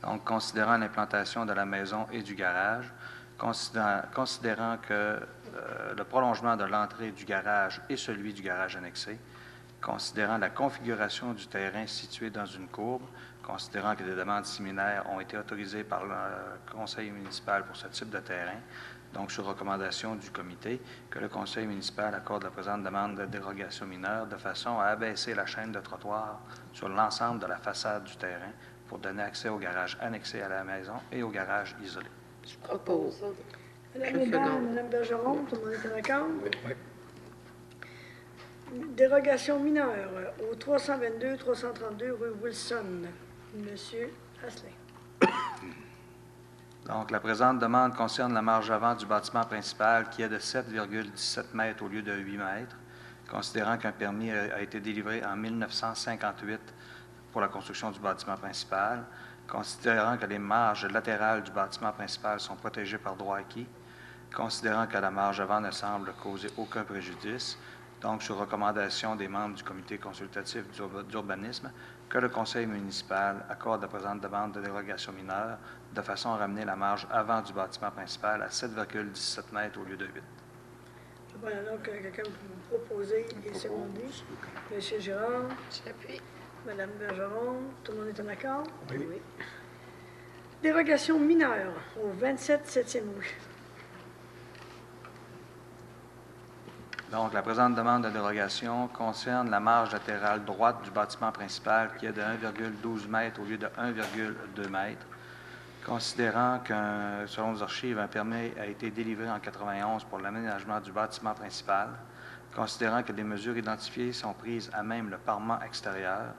Donc, considérant l'implantation de la maison et du garage, considérant que le prolongement de l'entrée du garage et celui du garage annexé, considérant la configuration du terrain situé dans une courbe, considérant que des demandes similaires ont été autorisées par le conseil municipal pour ce type de terrain, donc sur recommandation du comité, que le conseil municipal accorde la présente demande de dérogation mineure de façon à abaisser la chaîne de trottoir sur l'ensemble de la façade du terrain pour donner accès au garage annexé à la maison et au garage isolé. Je propose. Madame Hébert, Mme Bergeron, tout le monde est en accord? Oui. Dérogation mineure au 322-332 rue Wilson. Monsieur Asselin. Donc, la présente demande concerne la marge avant du bâtiment principal qui est de 7,17 mètres au lieu de 8 mètres, considérant qu'un permis a été délivré en 1958 pour la construction du bâtiment principal, considérant que les marges latérales du bâtiment principal sont protégées par droit acquis, considérant que la marge avant ne semble causer aucun préjudice, donc sur recommandation des membres du comité consultatif d'urbanisme, que le conseil municipal accorde la présente demande de dérogation mineure de façon à ramener la marge avant du bâtiment principal à 7,17 mètres au lieu de 8. Je vois donc quelqu'un pour vous proposer et seconder. Monsieur Girard, J'appuie. Mme Bergeron, tout le monde est en accord? Oui. Dérogation mineure au 27 7e rue. Donc, la présente demande de dérogation concerne la marge latérale droite du bâtiment principal qui est de 1,12 mètres au lieu de 1,2 mètres, considérant que, selon les archives, un permis a été délivré en 91 pour l'aménagement du bâtiment principal, considérant que des mesures identifiées sont prises à même le parement extérieur,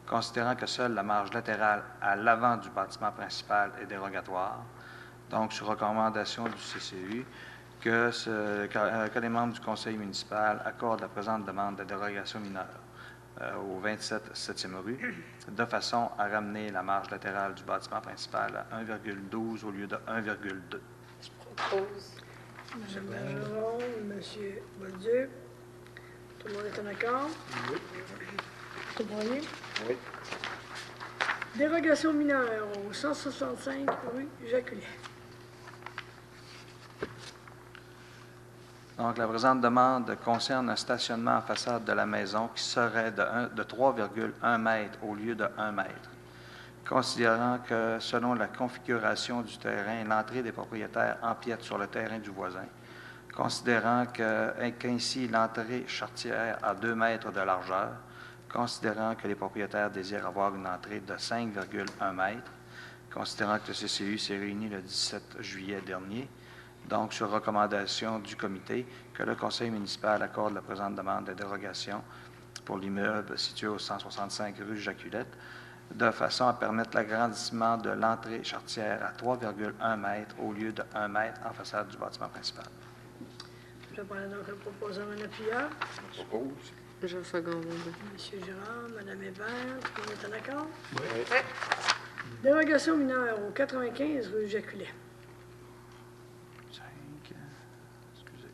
considérant que seule la marge latérale à l'avant du bâtiment principal est dérogatoire, donc sur recommandation du CCU, que les membres du conseil municipal accordent la présente demande de dérogation mineure au 27 7e rue, de façon à ramener la marge latérale du bâtiment principal à 1,12 au lieu de 1,2. Je propose. Mme Bergeron, M. Bolduc, tout le monde est en accord? Oui. Vous voyez? Oui. Dérogation mineure au 165 rue Jaculet. Donc, la présente demande concerne un stationnement en façade de la maison qui serait de 3,1 mètres au lieu de 1 mètre, considérant que selon la configuration du terrain, l'entrée des propriétaires empiète sur le terrain du voisin, considérant qu'ainsi l'entrée charretière a 2 mètres de largeur, considérant que les propriétaires désirent avoir une entrée de 5,1 mètres, considérant que le CCU s'est réuni le 17 juillet dernier, donc sur recommandation du comité, que le conseil municipal accorde la présente demande de dérogation pour l'immeuble situé au 165 rue Jaculette, de façon à permettre l'agrandissement de l'entrée charretière à 3,1 mètres au lieu de 1 mètre en façade du bâtiment principal. Je prends donc le proposant un appuyeur. Je propose. Je seconde. M. Girard, Mme Hébert, tout le monde est en accord? Oui. Dérogation mineure au 95 rue Jaculet. 5, excusez.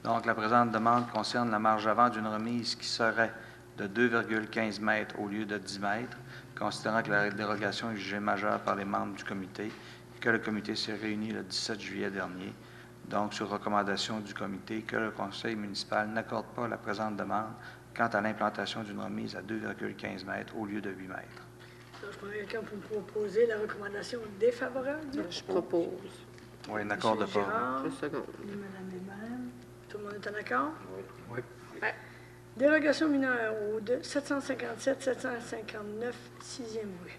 Donc, la présente demande concerne la marge avant d'une remise qui serait de 2,15 mètres au lieu de 10 mètres, considérant que la dérogation est jugée majeure par les membres du comité et que le comité s'est réuni le 17 juillet dernier. Donc, sur recommandation du comité, que le conseil municipal n'accorde pas la présente demande quant à l'implantation d'une remise à 2,15 mètres au lieu de 8 mètres. Donc, je prends quelqu'un pour me proposer la recommandation défavorable. Je propose. Oui, n'accorde Monsieur pas. Girard, Je seconde. et Mme Hébert. Tout le monde est en accord? Oui. Dérogation mineure au 757-759 6e rue.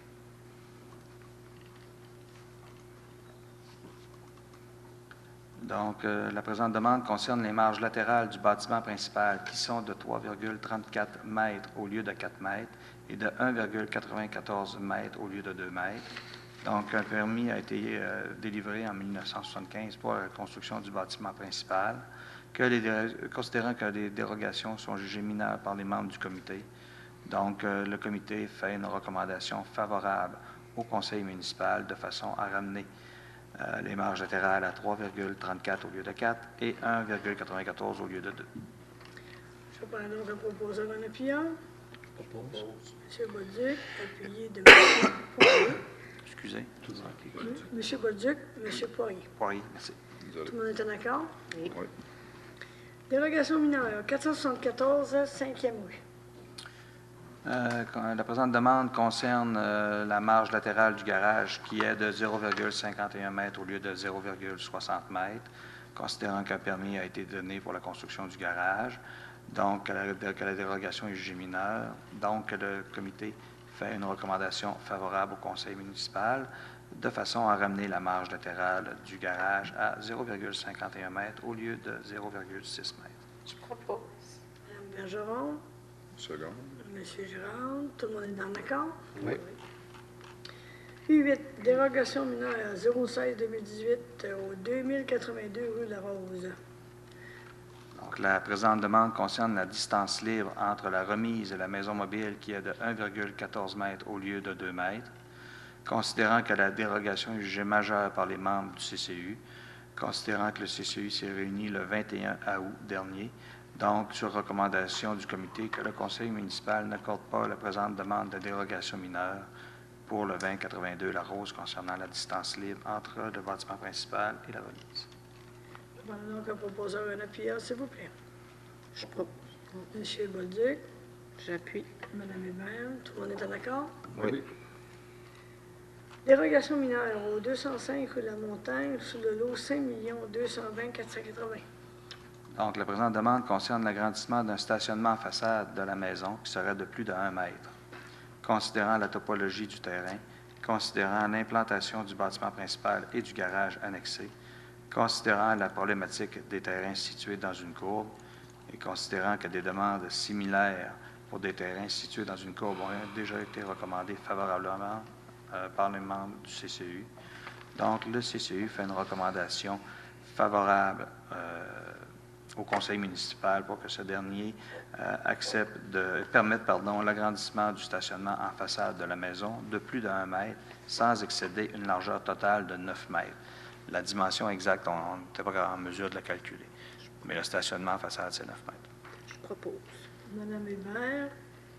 Donc, la présente demande concerne les marges latérales du bâtiment principal qui sont de 3,34 mètres au lieu de 4 mètres et de 1,94 mètres au lieu de 2 mètres. Donc, un permis a été délivré en 1975 pour la construction du bâtiment principal, considérant que les dérogations sont jugées mineures par les membres du comité. Donc, le comité fait une recommandation favorable au conseil municipal de façon à ramener les marges latérales à 3,34 au lieu de 4 et 1,94 au lieu de 2. Je prends donc un proposeur en appuyant. Propose. M. Bolduc, appuyé de M. Poirier. Excusez. M. Bolduc, M. Poirier. Poirier, merci. Désolé. Tout le monde est en accord? Oui. Dérogation mineure, 474, 5e rue. La présente demande concerne la marge latérale du garage qui est de 0,51 mètres au lieu de 0,60 mètres, considérant qu'un permis a été donné pour la construction du garage, donc que la dérogation est jugée mineure. Donc, le comité fait une recommandation favorable au conseil municipal de façon à ramener la marge latérale du garage à 0,51 mètres au lieu de 0,6 mètres. Je propose. Mme Bergeron, Seconde. M. Girard, tout le monde est en accord? Oui. U8, dérogation mineure 06-2018 au 2082 rue La Rose. Donc, la présente demande concerne la distance libre entre la remise et la maison mobile qui est de 1,14 mètres au lieu de 2 mètres, considérant que la dérogation est jugée majeure par les membres du CCU, considérant que le CCU s'est réuni le 21 août dernier, donc sur recommandation du comité que le conseil municipal n'accorde pas la présente demande de dérogation mineure pour le 2082 La Rose concernant la distance libre entre le bâtiment principal et la remise. Je prends donc un proposeur un appuyeur, s'il vous plaît. Je propose. M. Bolduc, J'appuie. Mme Hébert, tout le monde est en accord? Oui. Dérogation mineure au 205 rue La Montagne sur le lot 5 220 480. Donc, la présente demande concerne l'agrandissement d'un stationnement en façade de la maison qui serait de plus de 1 mètre, considérant la topologie du terrain, considérant l'implantation du bâtiment principal et du garage annexé, considérant la problématique des terrains situés dans une courbe et considérant que des demandes similaires pour des terrains situés dans une courbe ont déjà été recommandées favorablement par les membres du CCU. Donc, le CCU fait une recommandation favorable au conseil municipal pour que ce dernier permette l'agrandissement du stationnement en façade de la maison de plus de 1 mètre sans excéder une largeur totale de 9 mètres. La dimension exacte, on n'était pas en mesure de la calculer, mais le stationnement en façade, c'est 9 mètres. Je propose. Mme Hébert,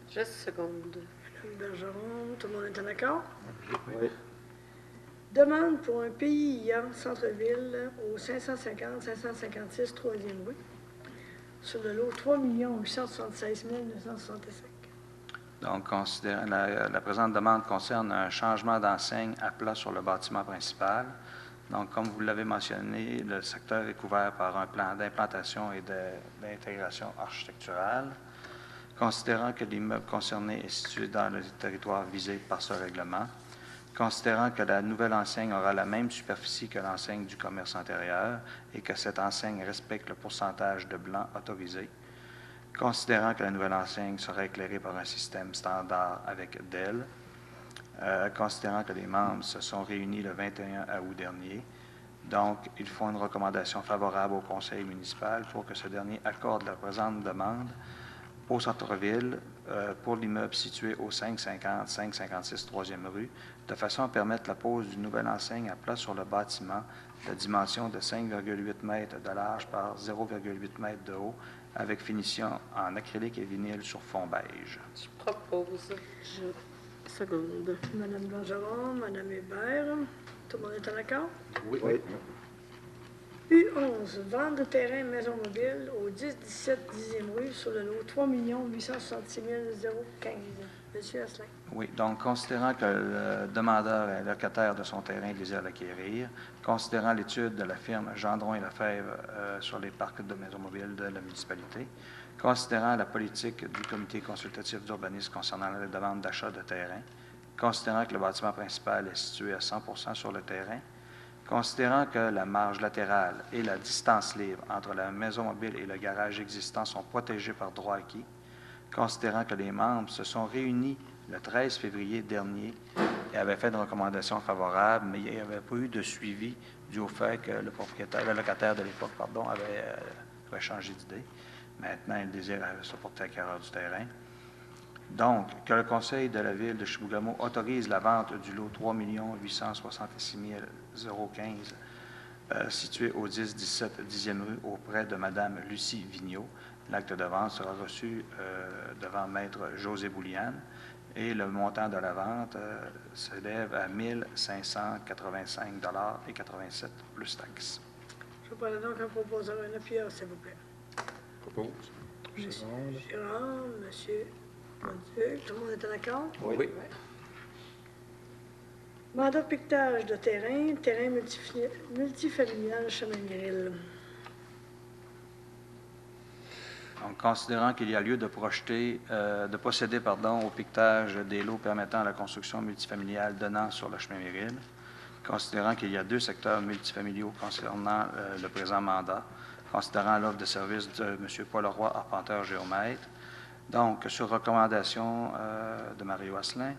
Je seconde. Mme Bergeron, tout le monde est en accord? Oui. Demande pour un PIA centre-ville au 550-556 3e rue sur le lot 3 876 965. Donc, la présente demande concerne un changement d'enseigne à plat sur le bâtiment principal. Donc, comme vous l'avez mentionné, le secteur est couvert par un plan d'implantation et d'intégration architecturale. Considérant que l'immeuble concerné est situé dans le territoire visé par ce règlement, considérant que la nouvelle enseigne aura la même superficie que l'enseigne du commerce antérieur et que cette enseigne respecte le pourcentage de blanc autorisé, considérant que la nouvelle enseigne sera éclairée par un système standard avec DEL, considérant que les membres se sont réunis le 21 août dernier, donc ils font une recommandation favorable au conseil municipal pour que ce dernier accorde la présente demande au centre-ville pour l'immeuble situé au 550-556 3e rue, de façon à permettre la pose d'une nouvelle enseigne à plat sur le bâtiment de dimension de 5,8 mètres de large par 0,8 mètres de haut, avec finition en acrylique et vinyle sur fond beige. Je propose. Je seconde. Madame Bergeron, Madame Hébert, tout le monde est en accord? Oui. U11, vente de terrain maison mobile au 10-17 10e rue sur le lot 3 866 015. Monsieur Asselin. Oui, donc considérant que le demandeur est locataire de son terrain et désire l'acquérir, considérant l'étude de la firme Gendron et Lefebvre sur les parcs de maisons mobiles de la municipalité, considérant la politique du comité consultatif d'urbanisme concernant la demande d'achat de terrain, considérant que le bâtiment principal est situé à 100% sur le terrain, considérant que la marge latérale et la distance libre entre la maison mobile et le garage existant sont protégés par droit acquis, considérant que les membres se sont réunis le 13 février dernier et avaient fait une recommandation favorable, mais il n'y avait pas eu de suivi dû au fait que le locataire de l'époque, avait changé d'idée. Maintenant, il désire se porter acquéreur du terrain. Donc, que le conseil de la ville de Chibougamau autorise la vente du lot 3 866 015 situé au 10-17 10e rue auprès de Mme Lucie Vigneault. L'acte de vente sera reçu devant Maître José Bouliane et le montant de la vente s'élève à 1 585,87 $ plus taxes. Je vous parle donc un proposeur, un appuyeur, s'il vous plaît. Propose. Monsieur Girard, Monsieur Mondieu, tout le monde est en accord? Oui. Mandat de piquetage de terrain multifamilial Chemin-Méril. Donc, considérant qu'il y a lieu de procéder au piquetage des lots permettant la construction multifamiliale donnant sur le chemin Méril, considérant qu'il y a 2 secteurs multifamiliaux concernant le présent mandat, considérant l'offre de service de M. Paul Roy, arpenteur géomètre. Donc, sur recommandation de Mario Asselin,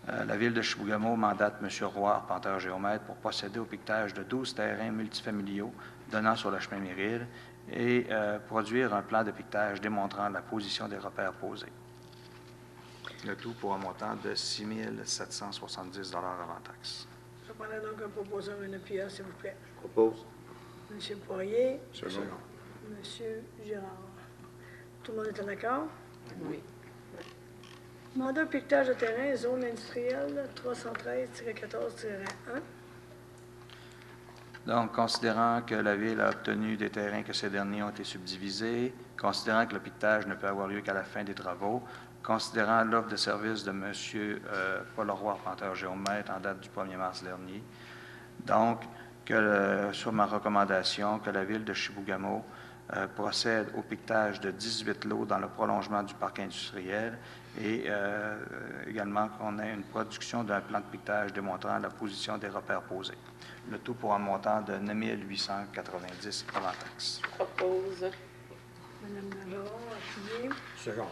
la Ville de Chibougamau mandate M. Roy, arpenteur géomètre, pour procéder au piquetage de 12 terrains multifamiliaux donnant sur le chemin Méril et produire un plan de piquetage démontrant la position des repères posés. Le tout pour un montant de 6 770 avant taxes. Je prendrai donc un proposeur, un appuyeur, s'il vous plaît. Propose. Monsieur Poirier, Second. Monsieur Girard. Tout le monde est en accord? Oui. Mandat de piquetage de terrain, zone industrielle 313-14-1. Donc, considérant que la Ville a obtenu des terrains que ces derniers ont été subdivisés, considérant que le piquetage ne peut avoir lieu qu'à la fin des travaux, considérant l'offre de service de M. Paul Roy, arpenteur géomètre, en date du 1er mars dernier, donc, sur ma recommandation, que la Ville de Chibougamau procède au piquetage de 18 lots dans le prolongement du parc industriel et également qu'on ait une production d'un plan de piquetage démontrant la position des repères posés. Le tout pour un montant de 9 890 avant taxes. Propose. Madame Bergeron, appuyé. Second.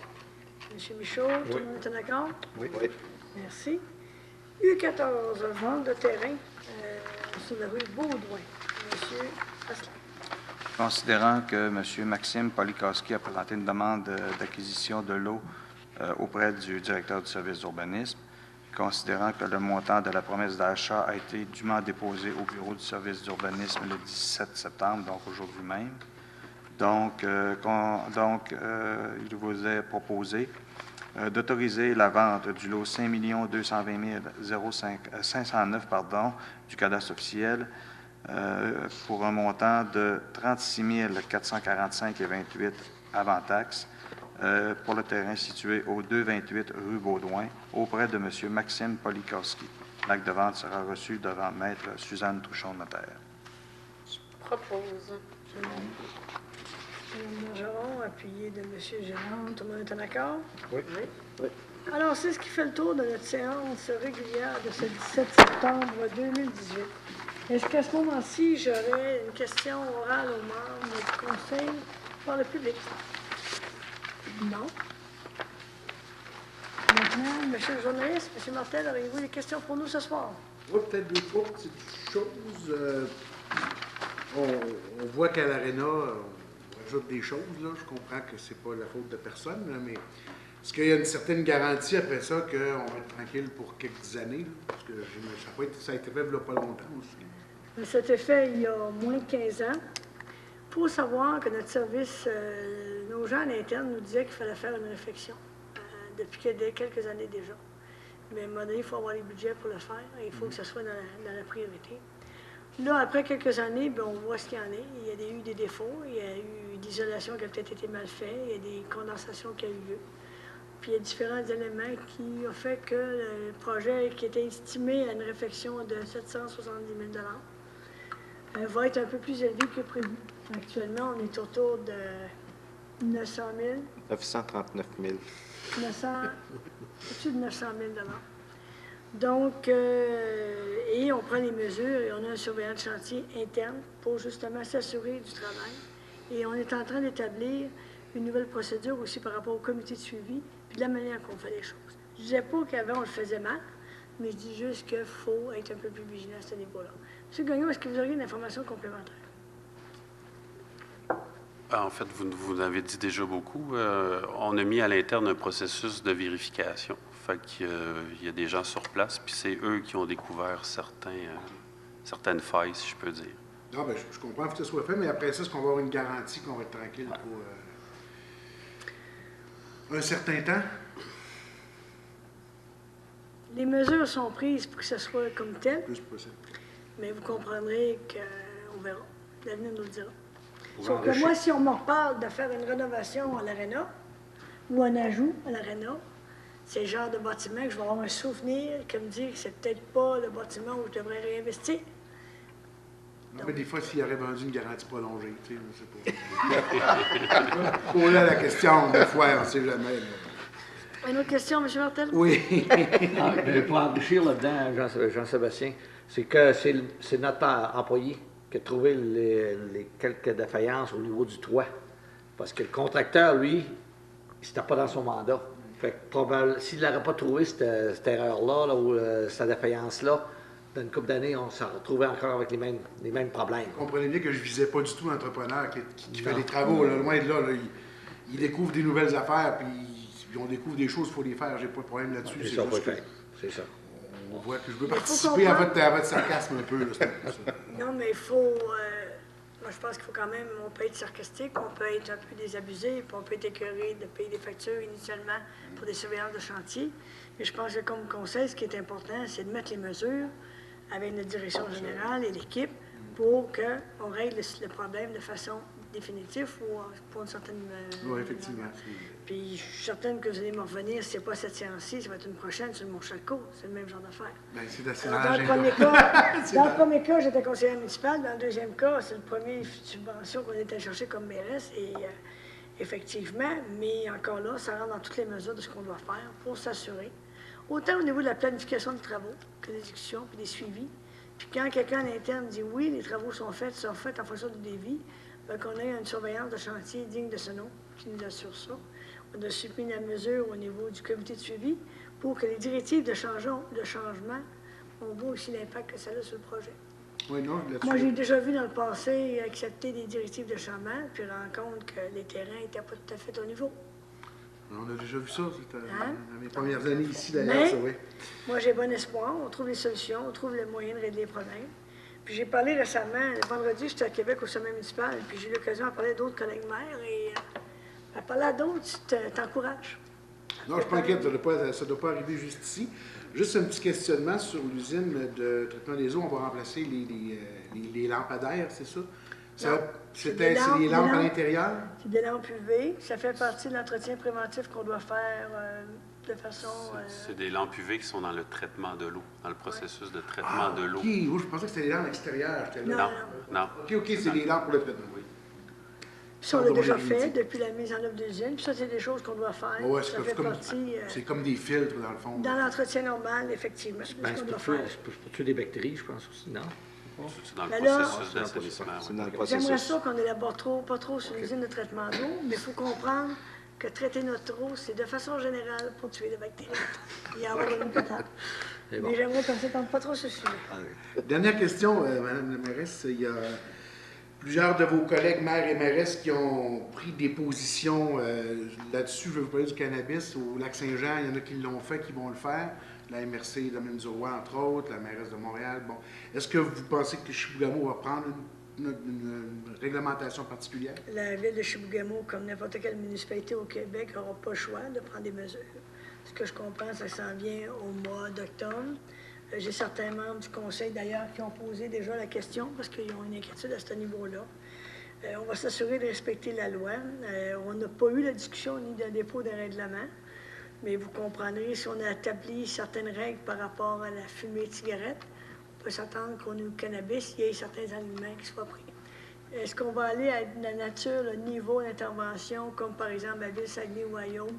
Monsieur Michaud, tout le monde est en accord? Oui. Merci. U14, vente de terrain sur la rue Baudouin. Monsieur Asselin. Considérant que M. Maxime Polikoski a présenté une demande d'acquisition de l'eau auprès du directeur du service d'urbanisme, considérant que le montant de la promesse d'achat a été dûment déposé au bureau du service d'urbanisme le 17 septembre, donc aujourd'hui même. Donc, il vous est proposé d'autoriser la vente du lot 5 220 509 du cadastre officiel pour un montant de 36 445,28 avant taxe, pour le terrain situé au 228 rue Baudouin, auprès de M. Maxime Polikowski. L'acte de vente sera reçu devant Maître Suzanne Trouchon, notaire. Propose. Mme Bergeron, appuyé de M. Gérard. Tout le monde est en accord? Oui. Alors, c'est ce qui fait le tour de notre séance régulière de ce 17 septembre 2018. Est-ce qu'à ce moment-ci, j'aurais une question orale aux membres du Conseil par le public? Non. Maintenant, monsieur le journaliste, monsieur Martel, auriez-vous des questions pour nous ce soir? Oui, peut-être deux, trois petites choses. On voit qu'à l'Arena, on rajoute des choses. Là. Je comprends que c'est pas la faute de personne, là, mais est-ce qu'il y a une certaine garantie après ça qu'on va être tranquille pour quelques années? Là? Parce que ça a été fait il n'y a pas longtemps aussi. Cet effet, il y a moins de 15 ans. Il faut savoir que notre service, nos gens à l'interne nous disaient qu'il fallait faire une réflexion depuis quelques années déjà. Mais à un moment donné, il faut avoir les budgets pour le faire et il faut que ce soit dans la priorité. Là, après quelques années, bien, on voit ce qu'il y en a. Il y a eu des défauts, il y a eu l'isolation qui a peut-être été mal faite, il y a des condensations qui ont eu lieu. Puis il y a différents éléments qui ont fait que le projet qui était estimé à une réflexion de 770 000 va être un peu plus élevé que prévu. Actuellement, on est autour de 900 000. 939 000. Au-dessus de 900 000 Donc, et on prend les mesures et on a un surveillant de chantier interne pour justement s'assurer du travail. Et on est en train d'établir une nouvelle procédure aussi par rapport au comité de suivi puis de la manière qu'on fait les choses. Je ne disais pas qu'avant on le faisait mal, mais je dis juste qu'il faut être un peu plus vigilant à ce niveau-là. M. Gagnon, est-ce que vous auriez une information complémentaire? En fait, vous l'avez dit déjà beaucoup. On a mis à l'interne un processus de vérification. Fait qu'il y a des gens sur place, puis c'est eux qui ont découvert certaines failles, si je peux dire. Non, bien, je comprends que ce soit fait, mais après ça, est-ce qu'on va avoir une garantie qu'on va être tranquille pour un certain temps? Les mesures sont prises pour que ce soit comme tel, Plus possible. mais vous comprendrez qu'on verra. L'avenir nous le dira. Pour Sauf que enrichir. moi, si on me reparle de faire une rénovation à l'Arena ou un ajout à l'Arena, c'est le genre de bâtiment que je vais avoir un souvenir qui me dit que c'est peut-être pas le bâtiment où je devrais réinvestir. Non, mais des fois, s'il aurait vendu une garantie prolongée, tu sais, je sais pas. Pour là, la question, des fois, on ne sait jamais. Là. Une autre question, M. Martel? Oui. Pour enrichir là-dedans, Jean-Sébastien, c'est que c'est notre employé qui a trouvé les quelques défaillances au niveau du toit. Parce que le contracteur, lui, c'était pas dans son mandat. Fait que s'il n'aurait pas trouvé cette erreur-là, ou cette défaillance-là, dans une couple d'années, on s'en retrouvait encore avec les mêmes problèmes. Vous comprenez bien que je ne visais pas du tout l'entrepreneur qui fait les travaux. Là, loin de là, il découvre des nouvelles affaires, puis on découvre des choses, il faut les faire. J'ai pas de problème là-dessus. C'est ça, juste que c'est ça. on voit que je veux Il faut participer à comprendre. votre sarcasme un peu. Là, c'est pour ça. Non, mais il faut... moi, je pense qu'il faut quand même... On peut être sarcastique, on peut être un peu désabusé, puis on peut être écœuré de payer des factures initialement pour des surveillances de chantier. Mais je pense que comme conseil, ce qui est important, c'est de mettre les mesures avec notre direction générale et l'équipe pour qu'on règle le problème de façon définitive ou pour une certaine... Oui, effectivement. Puis je suis certaine que vous allez me revenir, si ce n'est pas cette séance-ci, ça va être une prochaine sur le Montchalco. C'est le même genre d'affaire. Ben, c'est assez Alors, dans dans le premier cas, j'étais conseillère municipale. Dans le deuxième cas, c'est le premier subvention qu'on était chercher comme mairesse. Et effectivement, mais encore là, ça rentre dans toutes les mesures de ce qu'on doit faire pour s'assurer, autant au niveau de la planification des travaux que des discussions puis des suivis. Puis quand quelqu'un à l'interne dit oui, les travaux sont faits en fonction du devis, bien qu'on ait une surveillance de chantier digne de ce nom qui nous assure ça. On a supprimé la mesure au niveau du comité de suivi pour que les directives de changement, on voit aussi l'impact que ça a sur le projet. Oui, non, là-dessus. Moi, j'ai déjà vu dans le passé accepter des directives de changement, puis rendre compte que les terrains n'étaient pas tout à fait au niveau. On a déjà vu ça. C'était Hein? dans mes premières années ici, d'ailleurs. Mais, Ça, oui. moi, j'ai bon espoir. On trouve les solutions, on trouve les moyens de régler les problèmes. Puis j'ai parlé récemment, le vendredi, j'étais à Québec au sommet municipal, puis j'ai eu l'occasion de parler d'autres collègues maires, et à parler à d'autres, tu t'encourages. Non, je ne suis pas inquiète, ça ne doit pas arriver juste ici. Juste un petit questionnement sur l'usine de traitement des eaux. On va remplacer les lampadaires, c'est ça? C'est des lampes à l'intérieur? C'est des lampes UV. Ça fait partie de l'entretien préventif qu'on doit faire de façon... C'est des lampes UV qui sont dans le traitement de l'eau, dans le processus de traitement de l'eau. OK. Oui, je pensais que c'était des lampes extérieures. Non. OK, c'est des lampes pour le traitement. Oui. Puis ça, on l'a déjà fait depuis la mise en œuvre de l'usine. Puis ça, c'est des choses qu'on doit faire. Oui, ça fait partie... c'est comme des filtres, dans le fond. Dans l'entretien normal, effectivement. Ben, c'est pour tuer des bactéries, je pense aussi, non? C'est dans le Ben là, processus d'assainissement. J'aimerais ça qu'on n'élabore pas trop sur l'usine de traitement d'eau, mais il faut comprendre que traiter notre eau, c'est de façon générale pour tuer les bactéries et avoir une potable. Mais j'aimerais qu'on ne s'étende pas trop sur ce sujet. Dernière question, Mme la mairesse. Il y a plusieurs de vos collègues maires et mairesses qui ont pris des positions là-dessus. Je vais vous parler du cannabis. Au Lac-Saint-Jean, il y en a qui l'ont fait, qui vont le faire. La MRC, Dominique Duroy, entre autres, la mairesse de Montréal. Bon. Est-ce que vous pensez que Chibougamau va prendre une réglementation particulière? La ville de Chibougamau, comme n'importe quelle municipalité au Québec, n'aura pas le choix de prendre des mesures. Ce que je comprends, ça s'en vient au mois d'octobre. J'ai certains membres du conseil, d'ailleurs, qui ont posé déjà la question parce qu'ils ont une inquiétude à ce niveau-là. On va s'assurer de respecter la loi. On n'a pas eu la discussion ni de dépôt de règlement. Mais vous comprendrez, si on a établi certaines règles par rapport à la fumée de cigarette, on peut s'attendre qu'on ait au cannabis, il y ait certains aliments qui soient pris. Est-ce qu'on va aller à la nature, le niveau d'intervention, comme par exemple la ville Saguenay-Wyoming?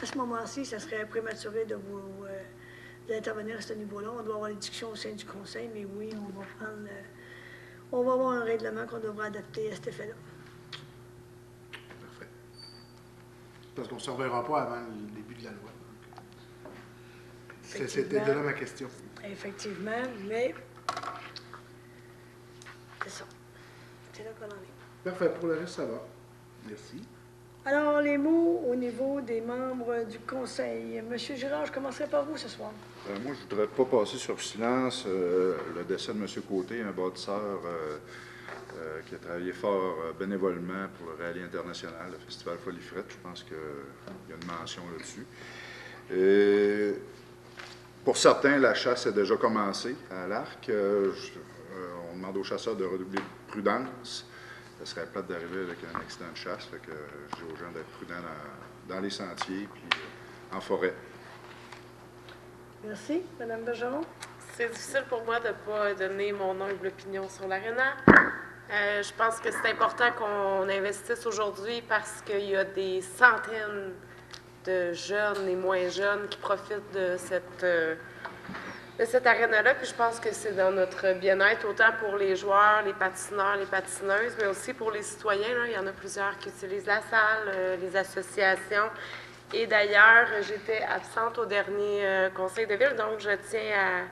À ce moment-ci, ça serait prématuré d'intervenir à ce niveau-là. On doit avoir des discussions au sein du conseil, mais oui, on va avoir un règlement qu'on devra adapter à cet effet-là. Parfait. Parce qu'on ne se reverra pas avant le début de la loi. C'était de là ma question. Effectivement, mais c'est ça. C'est là qu'on en est. Parfait. Pour le reste, ça va. Merci. Alors, les mots au niveau des membres du conseil. Monsieur Girard, je commencerai par vous ce soir. Moi, je ne voudrais pas passer sur silence le décès de M. Côté, un bâtisseur qui a travaillé fort bénévolement pour le rallye international, le festival Folie Frette. Je pense qu'il y a une mention là-dessus. Pour certains, la chasse est déjà commencée à l'arc. On demande aux chasseurs de redoubler de prudence. Ce serait plate d'arriver avec un accident de chasse. Fait que je dis aux gens d'être prudents dans les sentiers puis en forêt. Merci. Mme Bergeron? C'est difficile pour moi de ne pas donner mon humble opinion sur l'aréna. Je pense que c'est important qu'on investisse aujourd'hui parce qu'il y a des centaines de jeunes et moins jeunes qui profitent de cette aréna-là. Puis je pense que c'est dans notre bien-être, autant pour les joueurs, les patineurs, les patineuses, mais aussi pour les citoyens. Là. Il y en a plusieurs qui utilisent la salle, les associations. Et d'ailleurs, j'étais absente au dernier conseil de ville, donc je tiens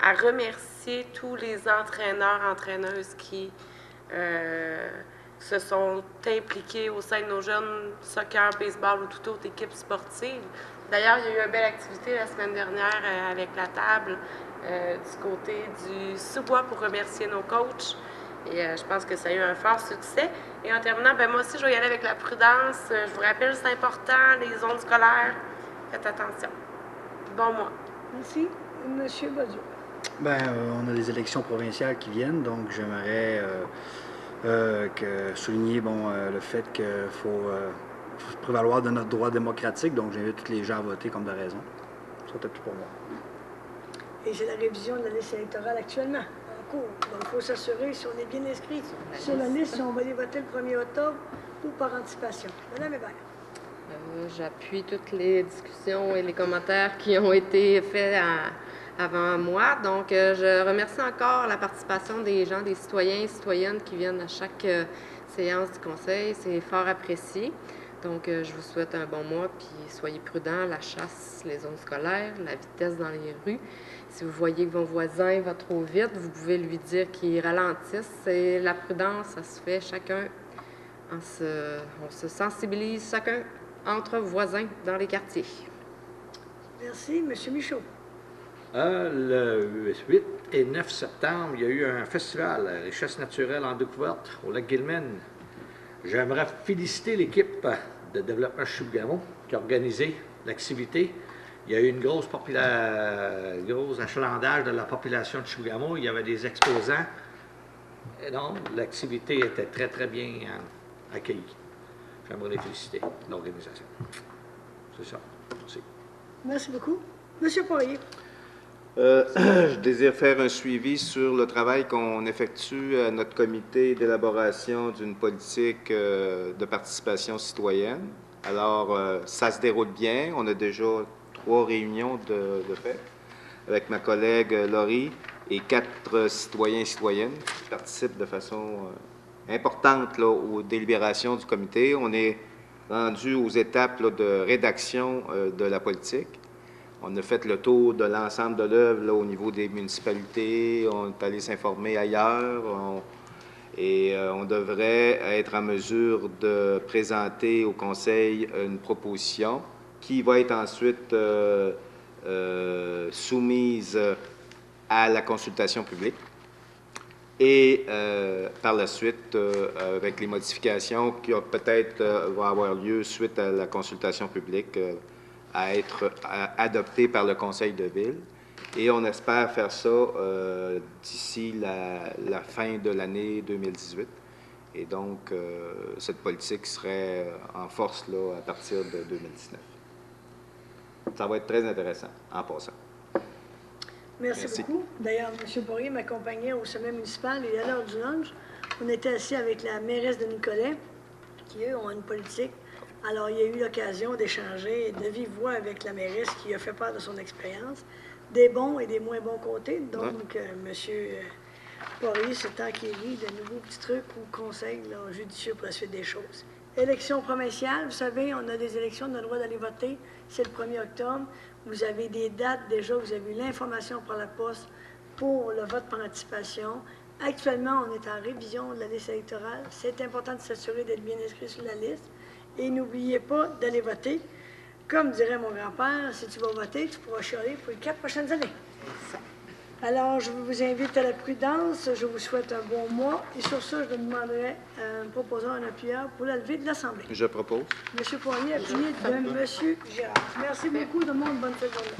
à remercier tous les entraîneurs, entraîneuses qui se sont impliqués au sein de nos jeunes soccer, baseball ou toute autre équipe sportive. D'ailleurs, il y a eu une belle activité la semaine dernière avec la table du côté du sous-bois pour remercier nos coachs. Et je pense que ça a eu un fort succès. Et en terminant, moi aussi, je vais y aller avec la prudence. Je vous rappelle, c'est important, les zones scolaires, faites attention. Bon mois. Merci. Monsieur Badiou. On a des élections provinciales qui viennent, donc j'aimerais souligner le fait qu'il faut se prévaloir de notre droit démocratique, donc j'invite tous les gens à voter comme de raison. Ça, c'était tout pour moi. Et c'est la révision de la liste électorale actuellement, en cours. Donc, il faut s'assurer si on est bien inscrit sur la liste, si on va aller voter le 1er octobre ou par anticipation. Madame Hébert. J'appuie toutes les discussions et les commentaires qui ont été faits avant moi. Donc, je remercie encore la participation des gens, des citoyens et citoyennes qui viennent à chaque séance du Conseil. C'est fort apprécié. Donc, je vous souhaite un bon mois, puis soyez prudents, la chasse, les zones scolaires, la vitesse dans les rues. Si vous voyez que votre voisin va trop vite, vous pouvez lui dire qu'il ralentisse. Et la prudence, ça se fait chacun, on se sensibilise chacun entre voisins dans les quartiers. Merci. Monsieur Michaud. Le 8 et 9 septembre, il y a eu un festival Richesse naturelle en découverte au lac Gilman. J'aimerais féliciter l'équipe de développement Chibougamau qui a organisé l'activité. Il y a eu une gros achalandage de la population de Chibougamau. Il y avait des exposants. Non, l'activité était très, très bien accueillie. J'aimerais les féliciter, l'organisation. C'est ça. Merci. Merci beaucoup. Monsieur Poirier. Je désire faire un suivi sur le travail qu'on effectue à notre comité d'élaboration d'une politique de participation citoyenne. Alors, ça se déroule bien. On a déjà 3 réunions de fait avec ma collègue Laurie et 4 citoyens et citoyennes qui participent de façon importante là, aux délibérations du comité. On est rendu aux étapes là, de rédaction de la politique. On a fait le tour de l'ensemble de l'œuvre au niveau des municipalités. On est allé s'informer ailleurs. On devrait être en mesure de présenter au Conseil une proposition qui va être ensuite soumise à la consultation publique. Et par la suite, avec les modifications qui peut-être vont avoir lieu suite à la consultation publique, à être adoptées par le Conseil de ville. Et on espère faire ça d'ici la fin de l'année 2018. Et donc, cette politique serait en force là, à partir de 2019. Ça va être très intéressant en passant. Merci beaucoup. D'ailleurs, M. Poirier m'accompagnait au sommet municipal et à l'heure du lunch, on était assis avec la mairesse de Nicolet, qui, eux, ont une politique. Alors, il y a eu l'occasion d'échanger de vive voix avec la mairesse qui a fait part de son expérience, des bons et des moins bons côtés. Donc, M. Poirier s'est acquéri de nouveaux petits trucs ou conseils là, judicieux pour la suite des choses. Élections provinciales, vous savez, on a des élections, on a le droit d'aller voter. C'est le 1er octobre. Vous avez des dates déjà, vous avez eu l'information par la poste pour le vote par anticipation. Actuellement, on est en révision de la liste électorale. C'est important de s'assurer d'être bien inscrit sur la liste. Et n'oubliez pas d'aller voter. Comme dirait mon grand-père, si tu vas voter, tu pourras chialer pour les 4 prochaines années. Alors, je vous invite à la prudence. Je vous souhaite un bon mois. Et sur ça, je demanderai à un proposant, un appuyeur pour la levée de l'Assemblée. Je propose. M. Poirier, appuyé de M. Gérard. Merci beaucoup, tout le monde. Bonne fin de journée.